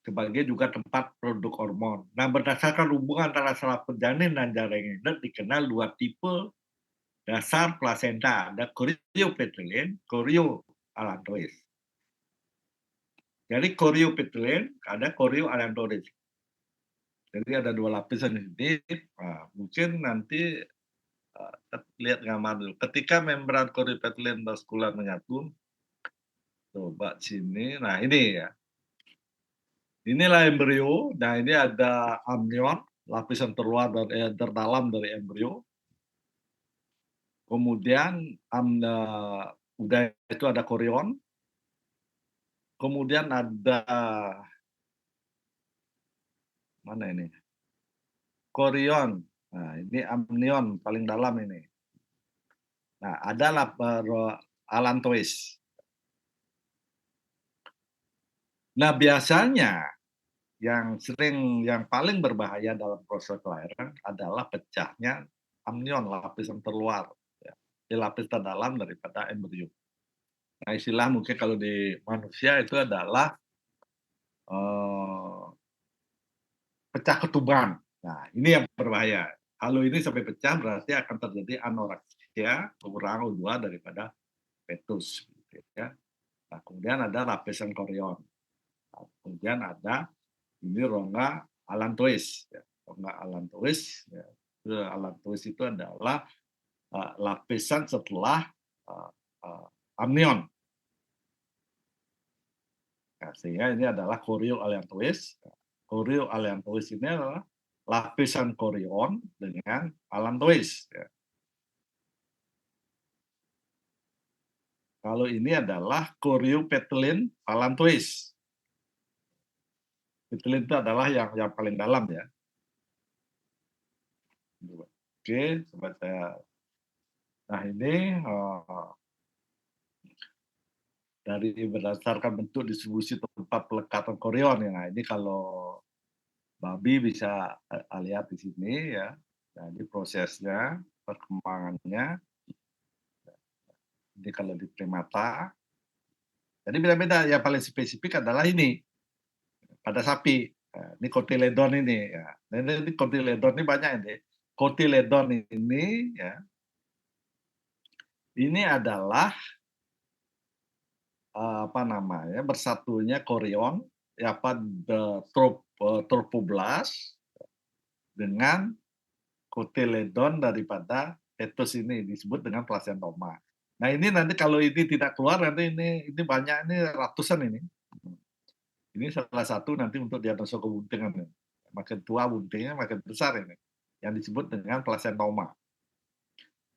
Sebagai juga tempat produk hormon. Nah, berdasarkan hubungan antara saraf janin dan jaring induk dikenal dua tipe dasar plasenta, ada choriopetalin, chorioallantois. Jadi choriopetalin, ada chorioallantois. Jadi ada dua lapisan ini. Nah, mungkin nanti lihat gambar dulu. Ketika membran choriopetalin vaskular menyatu, coba sini. Nah, ini ya. Inilah embrio. Nah, ini ada amnion, lapisan terluar dan terdalam dari embrio. Kemudian udah itu ada korion. Kemudian ada mana ini? Korion. Nah, ini amnion paling dalam ini. Nah, ada allantois. Nah, biasanya yang paling berbahaya dalam proses kelahiran adalah pecahnya amnion, lapisan terluar, ya, di lapis terdalam daripada embrio. Nah, istilah mungkin kalau di manusia itu adalah pecah ketuban. Nah, ini yang berbahaya. Kalau ini sampai pecah berarti akan terjadi anoreksia, kekurangan O2 daripada fetus. Gitu ya. Nah, kemudian ada lapisan korion. Nah, kemudian ada ini rongga allantois. Ya. Rongga allantois, ya. Allantois itu adalah lapisan setelah amnion. Nah, sehingga ini adalah chorioallantois. Chorioallantois ini adalah lapisan korion dengan allantois. Ya. Kalau ini adalah choriopetalin allantois. Petalin itu adalah yang paling dalam ya. Oke, coba saya. Nah ini dari berdasarkan bentuk distribusi tempat pelekatan korion ya. Nah ini kalau babi bisa lihat di sini ya. Jadi prosesnya, perkembangannya. Ini kalau di primata. Jadi beda-beda. Yang paling spesifik adalah ini pada sapi. Nah, ini kotiledon ini ya. Nah, ini kotiledon ini banyak ini. Kotiledon ini ya. Ini adalah apa namanya bersatunya korion ya apa tropoblas dengan kotiledon daripada fetus ini disebut dengan plasentoma. Nah ini nanti kalau ini tidak keluar nanti ini banyak ini ratusan ini. Ini salah satu nanti untuk diagnosa kebuntingan. Makin tua buntingnya makin besar ini. Yang disebut dengan plasentoma.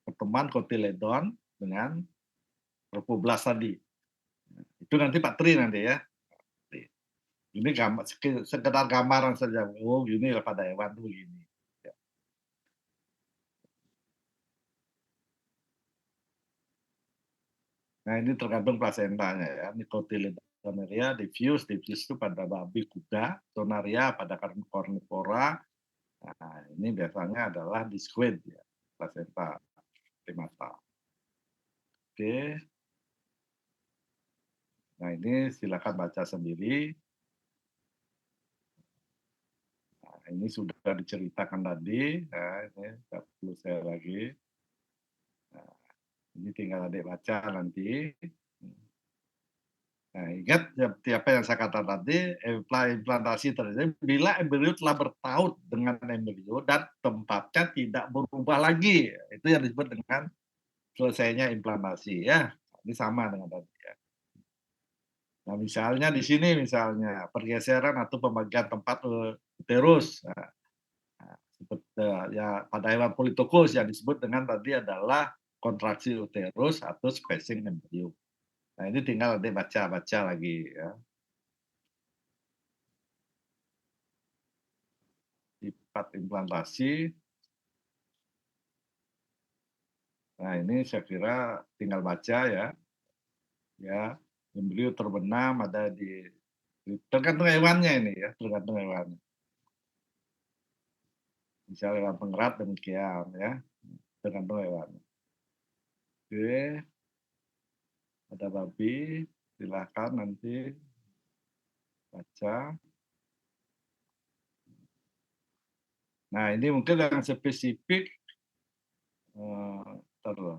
Pertemuan kotiledon dengan tropoblas tadi. Itu nanti Pak Tri nanti ya. Ini sekedar gambaran saja. Oh, gini lah pada hewan tuh begini. Ya. Nah, ini tergantung plasentanya ya. Ini cotyledonea diffuse itu pada babi kuda, tonaria pada carnivora. Nah, ini biasanya adalah discoid ya, plasenta primata. Oke. Nah, ini silakan baca sendiri. Nah, ini sudah diceritakan tadi. Nah, ini tidak perlu saya lagi. Nah, ini tinggal adik baca nanti. Nah, ingat apa yang saya katakan tadi, implantasi terjadi bila embrio telah bertaut dengan embrio dan tempatnya tidak berubah lagi. Itu yang disebut dengan selesainya implantasi ya. Ini sama dengan tadi ya. Nah, misalnya di sini misalnya pergeseran atau pembagian tempat uterus. Nah, ya pada hewan politokus yang disebut dengan tadi adalah kontraksi uterus atau spacing embrio. Nah, ini tinggal nanti baca-baca lagi ya. Sifat implantasi. Nah, ini saya kira tinggal baca ya. Ya, embrio terbenam ada di tergantung hewannya ini ya, tergantung hewannya. Misalnya hewan pengerat demikian ya, tergantung hewannya. Oke, ada babi, silakan nanti baca. Nah, ini mungkin yang spesifik, ntar dulu.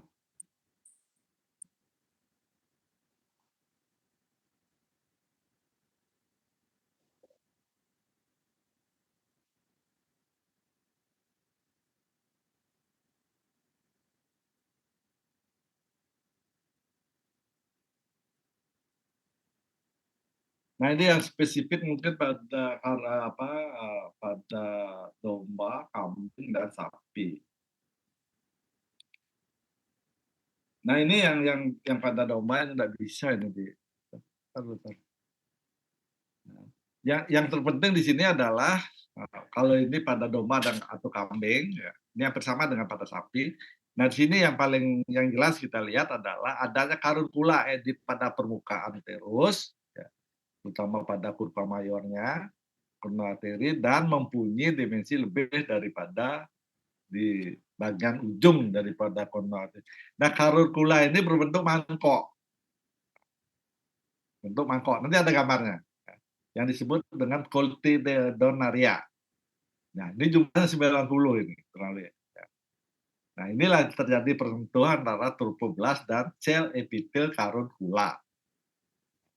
Nah, ini yang spesifik mungkin pada pada domba, kambing, dan sapi. Nah, ini yang pada domba yang nggak bisa ini di. Bentar. Nah, yang terpenting di sini adalah kalau ini pada domba dan atau kambing, ya, ini yang bersama dengan pada sapi. Nah, di sini yang paling yang jelas kita lihat adalah adanya karunkula edit pada permukaan uterus, ya, terutama pada kurva mayornya, kurva arteri, dan mempunyai dimensi lebih daripada di bagian ujung daripada kurva arteri. Nah, karunkula ini berbentuk mangkok. Bentuk mangkok. Nanti ada gambarnya. Yang disebut dengan Coltidonaria. Nah, ini jumlahnya 90 ini, kurang lebih. Nah, inilah terjadi persentuhan antara trofoblast dan sel epitel karunkula.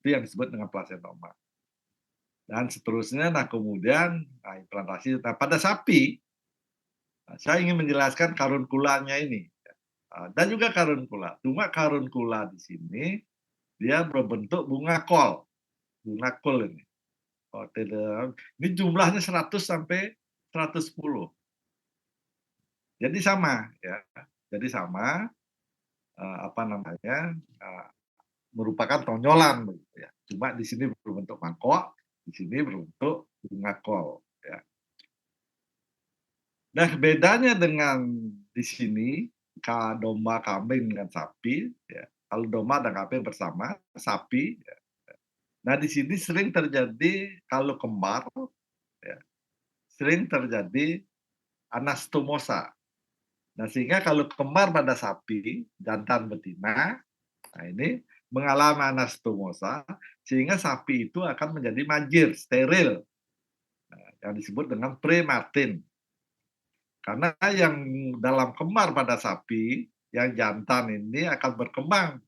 Itu yang disebut dengan plasentoma. Dan seterusnya, nah kemudian implantasi. Nah, pada sapi, saya ingin menjelaskan karunkulanya ini. Dan juga karunkula. Cuma karunkula di sini, dia berbentuk bunga kol. Bunga kol ini. Ini jumlahnya 100 sampai 110. Jadi sama ya. Jadi sama apa namanya? Merupakan tonjolan begitu ya. Cuma di sini berbentuk mangkok, di sini berbentuk bunga kol ya. Nah, bedanya dengan di sini domba, kambing dengan sapi ya. Kalau domba dan kambing bersama, sapi ya. Nah, di sini sering terjadi kalau kembar ya, sering terjadi anastomosa. Nah, sehingga kalau kembar pada sapi, jantan betina, nah ini mengalami anastomosa, sehingga sapi itu akan menjadi manjir, steril, yang disebut dengan prematin. Karena yang dalam kembar pada sapi, yang jantan ini akan berkembang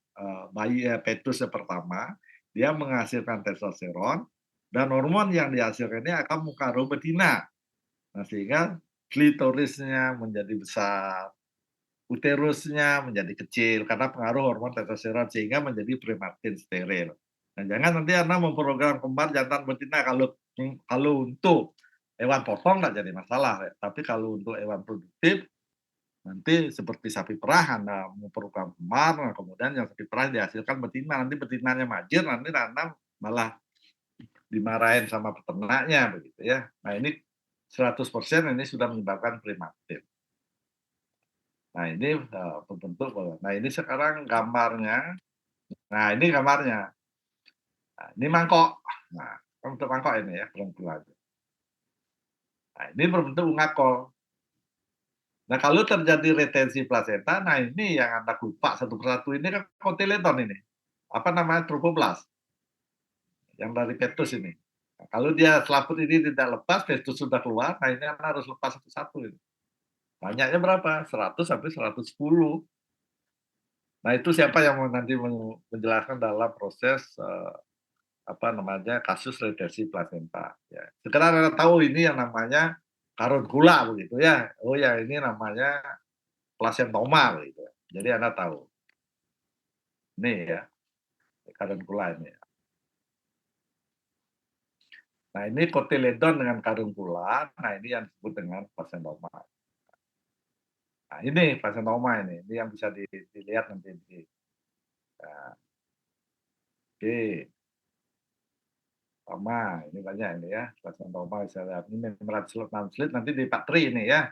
bayi fetus pertama, dia menghasilkan testosteron, dan hormon yang dihasilkan ini akan mengkaru betina. Nah, sehingga klitorisnya menjadi besar, uterusnya menjadi kecil karena pengaruh hormon testosteron sehingga menjadi prematin steril. Nah, jangan nanti Anda memprogram kembar jantan betina kalau untuk hewan potong nggak jadi masalah, ya. Tapi kalau untuk hewan produktif nanti seperti sapi perah Anda memprogram kembar, nah kemudian yang sapi perah dihasilkan betina, nanti betinanya majir, nanti Anda malah dimarahin sama peternaknya begitu ya. Nah, ini 100% ini sudah menyebabkan prematin. Nah, ini berbentuk nah ini sekarang gambarnya. Nah, ini gambarnya. Nah, ini mangkok. Nah, bentuk mangkok ini ya, perempuan. Nah, ini berbentuk bunga kol. Nah, kalau terjadi retensi plasenta, nah ini yang Anda lupa satu persatu ini kan kotiledon ini. Apa namanya? Trofoblast. Yang dari fetus ini. Nah, kalau dia selaput ini tidak lepas, fetus sudah keluar, nah ini Anda harus lepas satu-satu ini. Banyaknya berapa? 100 sampai 110. Nah, itu siapa yang mau nanti menjelaskan dalam proses apa namanya kasus retensi plasenta. Ya. Sekarang Anda tahu ini yang namanya karunkula begitu ya. Oh ya ini namanya plasentoma begitu. Jadi Anda tahu. Ini ya karunkula ini. Nah, ini kotiledon dengan karbonkulat. Nah, ini yang disebut dengan plasentoma. Nah, ini plasentoma ini yang bisa dilihat nanti di. Nah, oke. Sama, ini banyak ini ya, plasentoma bisa lihat. Ini membran slip nanti di Pak Tri ini ya.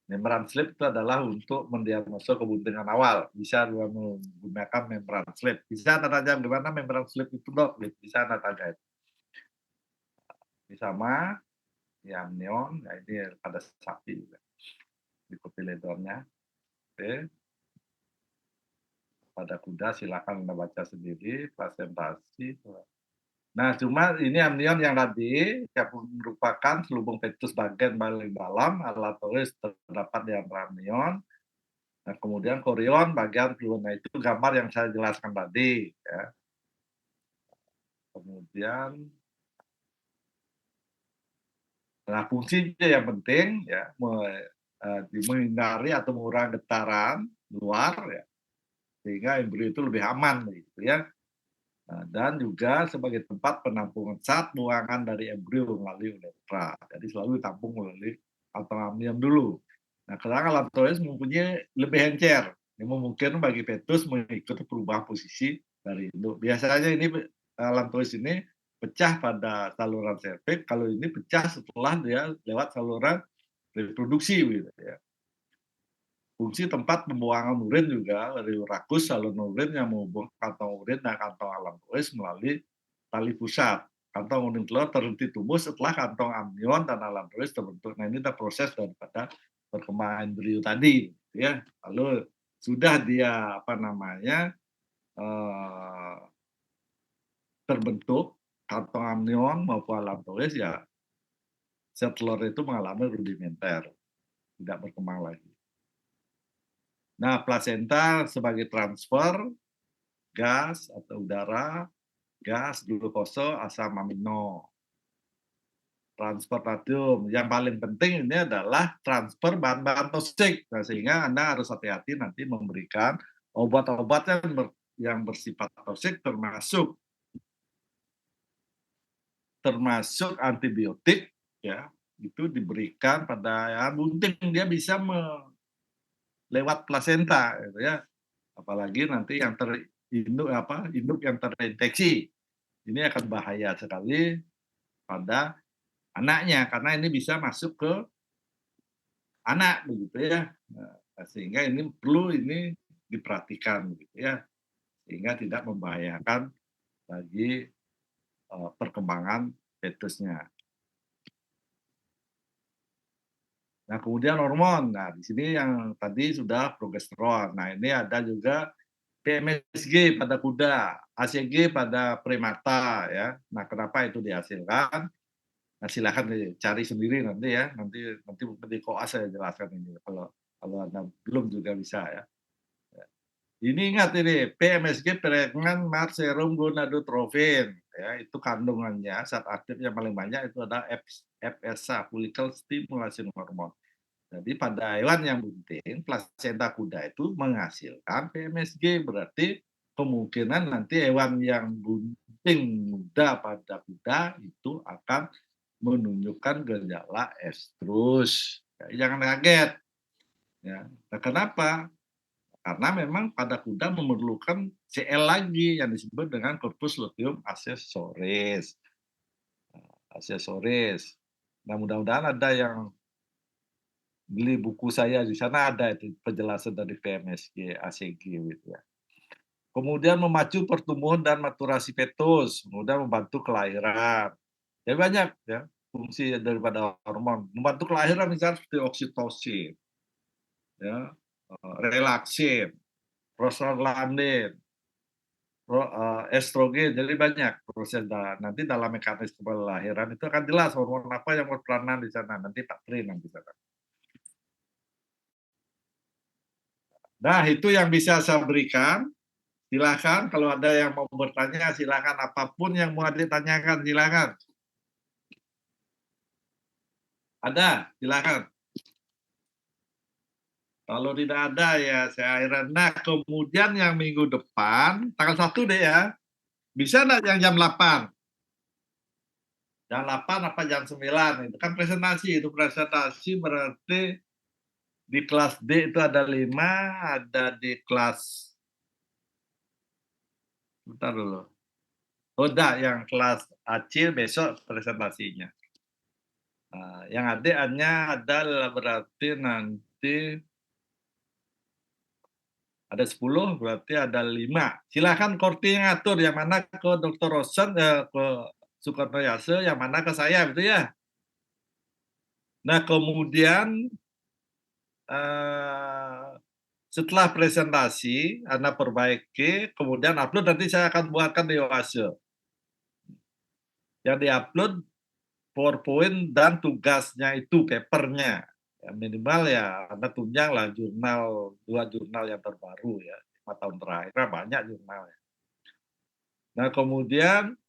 Membran slip itu adalah untuk mendiagnosa kebuntingan awal. Bisa menggunakan membran slip. Bisa Anda tanya gimana membran slip itu, Dok? Bisa Anda tanya. Ini sama, yang amnion, nah ini pada sapi juga. Di kotiledonnya. Oke. Pada kuda silakan Anda baca sendiri, presentasi. Nah, cuma ini amnion yang tadi yang merupakan selubung fetus bagian paling dalam, alatoris terdapat di antara amnion. Nah, kemudian korion bagian keluar. Nah, itu gambar yang saya jelaskan tadi. Ya. Kemudian, nah fungsinya yang penting ya menghindari atau mengurangi getaran luar, ya, sehingga embrio itu lebih aman, gitu ya. Nah, dan juga sebagai tempat penampungan zat buangan dari embrio melalui uretra. Jadi selalu ditampung melalui amnion dulu. Nah, kerangka lantois mempunyai lebih encer. Ini memungkinkan bagi fetus mengikuti perubahan posisi dari induk. Biasanya ini lantois ini pecah pada saluran serviks. Kalau ini pecah setelah dia lewat saluran reproduksi, gitu ya. Fungsi tempat pembuangan urin juga dari rakus saluran urin yang menghubungkan kantong urin dan kantong lantois melalui tali pusat. Kantong urin telur terhenti tumbuh setelah kantong amnion dan lantois terbentuk. Nah, ini adalah proses daripada perkembangan embrio tadi, ya. Lalu sudah dia terbentuk kantong amnion maupun lantois, ya sel telur itu mengalami rudimenter, tidak berkembang lagi. Nah, plasenta sebagai transfer gas atau udara, gas, glukosa, asam amino. Transfer radium. Yang paling penting ini adalah transfer bahan-bahan toksik. Nah, sehingga Anda harus hati-hati nanti memberikan obat-obat yang bersifat toksik, termasuk antibiotik, ya, itu diberikan pada ya, bunting, dia bisa lewat plasenta, gitu ya. Apalagi nanti yang induk yang terinfeksi, ini akan bahaya sekali pada anaknya karena ini bisa masuk ke anak, begitu ya. Nah, sehingga ini perlu diperhatikan, begitu ya, sehingga tidak membahayakan bagi perkembangan fetusnya. Nah, kemudian hormon. Nah, di sini yang tadi sudah progesteron. Nah, ini ada juga PMSG pada kuda, ACG pada primata, ya. Nah, kenapa itu dihasilkan? Nah, silakan dicari sendiri nanti ya. Nanti mungkin di koas saya jelaskan ini. Kalau Anda belum juga bisa ya. Ini ingat ini, PMSG peregangan marserum gonadotrofin, ya, itu kandungannya saat aktif yang paling banyak itu adalah FSH, follicle stimulation hormone. Jadi pada hewan yang bunting, plasenta kuda itu menghasilkan PMSG, berarti kemungkinan nanti hewan yang bunting muda pada kuda itu akan menunjukkan gejala estrus. Ya, jangan kaget. Ya. Nah, kenapa? Karena memang pada kuda memerlukan Cl lagi yang disebut dengan corpus luteum accessoris. Nah, mudah-mudahan ada yang beli buku saya, di sana ada itu penjelasan dari PMSG, ACG, gitu ya. Kemudian memacu pertumbuhan dan maturasi fetus, kemudian membantu kelahiran. Ya banyak ya fungsi daripada hormon. Membantu kelahiran misalnya seperti oksitosin, ya, relaksin, prostaglandin, estrogen, jadi banyak proses nanti dalam mekanisme kelahiran itu akan jelas hormon apa yang berperanan di sana. Nanti Pak Tri nanti sana. Nah, itu yang bisa saya berikan. Silakan kalau ada yang mau bertanya, silakan apapun yang mau ditanyakan, silakan. Ada, silakan. Kalau tidak ada ya saya akhiran. Nah, kemudian yang minggu depan, tanggal 1 deh ya, bisa nggak yang jam 8? Jam 8 apa jam 9 itu kan presentasi. Itu presentasi berarti di kelas D itu ada 5, ada di kelas bentar dulu. Oh, enggak, yang kelas AC besok presentasinya. Yang adik-adiknya ada berarti nanti ada 10, berarti ada 5. Silakan Korti yang ngatur, yang mana ke Dr. Rosen, ke Sukarno Yase, yang mana ke saya, gitu ya. Nah, kemudian setelah presentasi, Anda perbaiki, kemudian upload, nanti saya akan buatkan di Oase. Yang di-upload PowerPoint dan tugasnya itu, papernya. Ya, minimal ya Anda tunjang lah jurnal, 2 jurnal yang terbaru ya, 5 tahun terakhir, kan banyak jurnalnya. Nah, kemudian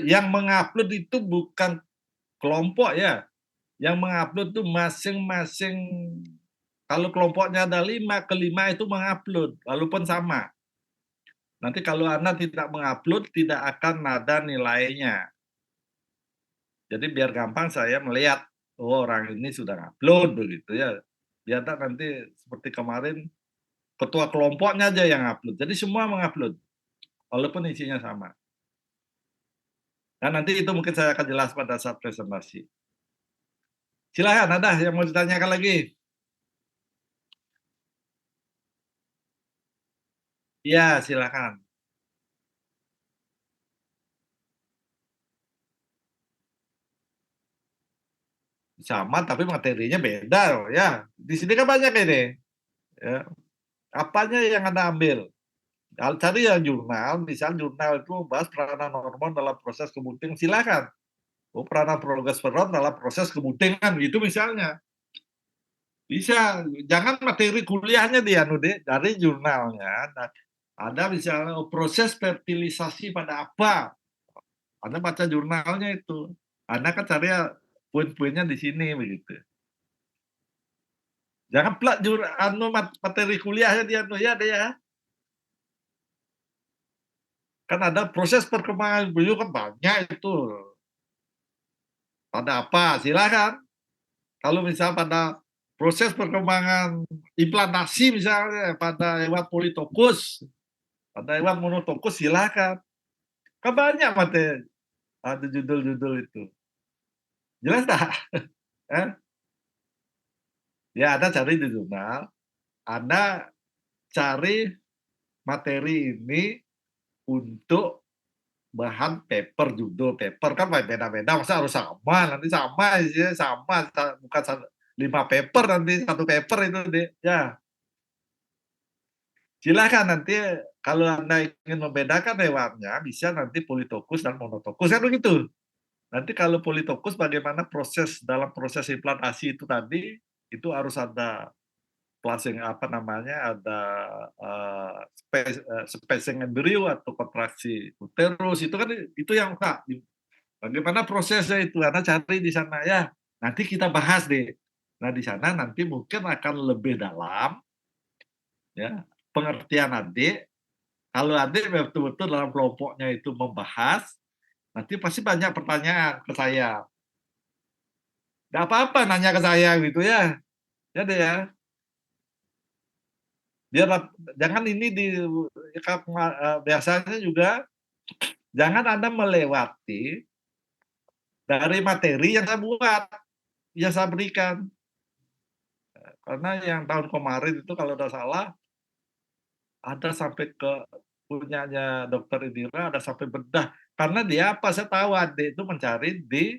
yang mengupload itu bukan kelompok ya, yang mengupload itu masing-masing. Kalau kelompoknya ada 5, ke-5 itu mengupload, walaupun sama. Nanti kalau Anda tidak mengupload, tidak akan ada nilainya. Jadi biar gampang saya melihat, oh orang ini sudah upload begitu ya. Biar nanti seperti kemarin, ketua kelompoknya aja yang upload. Jadi semua mengupload, walaupun isinya sama. Nah, nanti itu mungkin saya akan jelas pada saat presentasi. Silakan, ada yang mau ditanyakan lagi? Iya, silakan. Sama tapi materinya beda loh ya. Di sini kan banyak ini. Ya. Apanya yang Anda ambil? Cari yang jurnal, misal jurnal itu bahas peranan hormon dalam proses kemudian, silakan. Oh, peranan progesteron dalam proses kemudian, gitu misalnya. Bisa, jangan materi kuliahnya dianu deh, dari jurnalnya. Nah, ada misalnya proses fertilisasi pada apa? Anda baca jurnalnya itu. Anda kan cari poin-poinnya di sini begitu. Jangan plak materi kuliahnya dia ya deh ya. Kan ada proses perkembangan embryo kan banyak itu. Pada apa? Silakan. Kalau misal pada proses perkembangan implantasi misalnya pada hewan politokus, pada hewan monotokus, silakan. Kan banyak materi, ada judul-judul itu. Jelas tak? Eh? Ya, Anda cari di jurnal, Anda cari materi ini untuk bahan paper, judul paper kan beda-beda, masa harus sama, nanti sama isinya sama, bukan 5 paper, nanti 1 paper itu deh. Ya, silakan nanti kalau Anda ingin membedakan hewannya, bisa nanti politokus dan monotokus, kan begitu. Nanti kalau politokus bagaimana proses dalam proses implantasi itu tadi, itu harus ada placing apa namanya, ada spacing embrio atau kontraksi uterus, itu kan itu yang Kak, bagaimana prosesnya itu, Anda cari di sana ya. Nanti kita bahas deh. Nah, di sana nanti mungkin akan lebih dalam ya pengertian adik. Kalau adik betul-betul dalam kelompoknya itu membahas, nanti pasti banyak pertanyaan ke saya. Nggak apa-apa nanya ke saya gitu ya. Ya deh ya. Biar jangan ini biasanya juga jangan Anda melewati dari materi yang saya buat, yang saya berikan. Karena yang tahun kemarin itu kalau tidak salah, ada sampai ke punyanya Dokter Indira, ada sampai bedah. Karena dia apa, saya tahu adik itu mencari di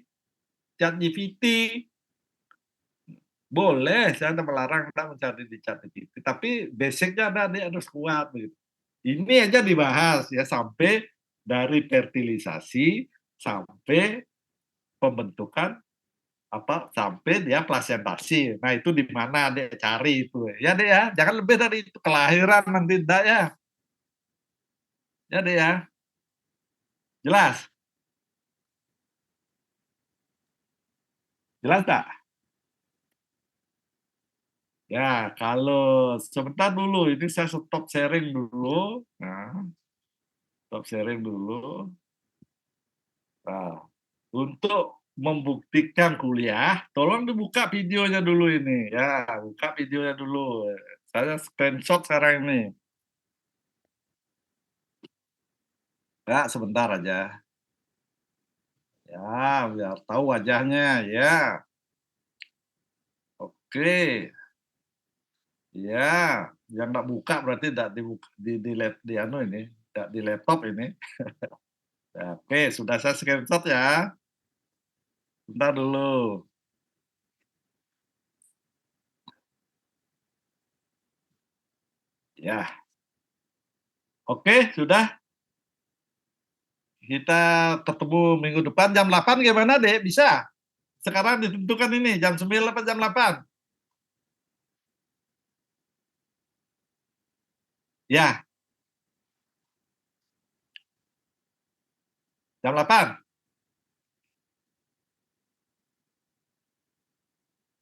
ChatGPT. Boleh, saya tidak melarang Anda mencari di ChatGPT, tapi basic-nya Anda harus kuat. Begitu. Ini aja dibahas ya, sampai dari fertilisasi, sampai pembentukan apa sampai dia plasentasi. Nah, itu di mana dia cari itu. Ya, Dek ya. Jangan lebih dari itu kelahiran nanti enggak ya. Ya, Dek ya. Jelas? Jelas tak? Ya, kalau sebentar dulu ini saya stop sharing dulu. Nah, stop sharing dulu. Nah, untuk membuktikan kuliah, tolong dibuka videonya dulu ini, ya, buka videonya dulu. Saya screenshot sekarang ini. Ya, sebentar aja. Ya, biar tahu wajahnya, ya. Oke. Ya, yang nggak buka berarti nggak dibuka di anu ini, nggak di laptop ini. Ya, oke, sudah saya screenshot ya. Bentar dulu. Ya, oke, sudah. Kita ketemu minggu depan jam 8 gimana, Dek? Bisa? Sekarang ditentukan ini, jam 9 apa jam 8? Ya, jam 8?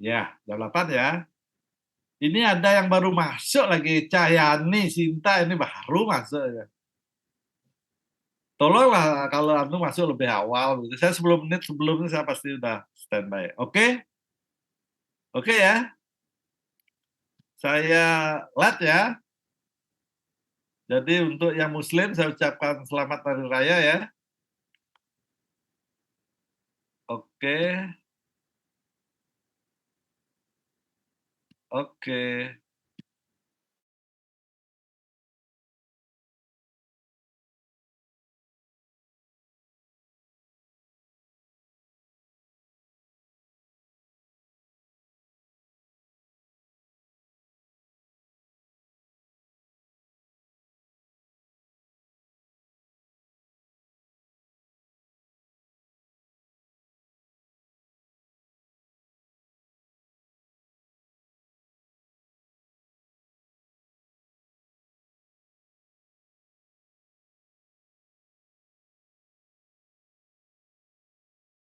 Ya, jam 8 ya. Ini ada yang baru masuk lagi, Cahyani, Sinta, ini baru masuk ya. Tolonglah kalau anu masuk lebih awal gitu. Saya 10 menit sebelumnya saya pasti udah standby. Oke? Oke ya. Saya lihat ya. Jadi untuk yang muslim saya ucapkan selamat hari raya ya. Oke. Oke.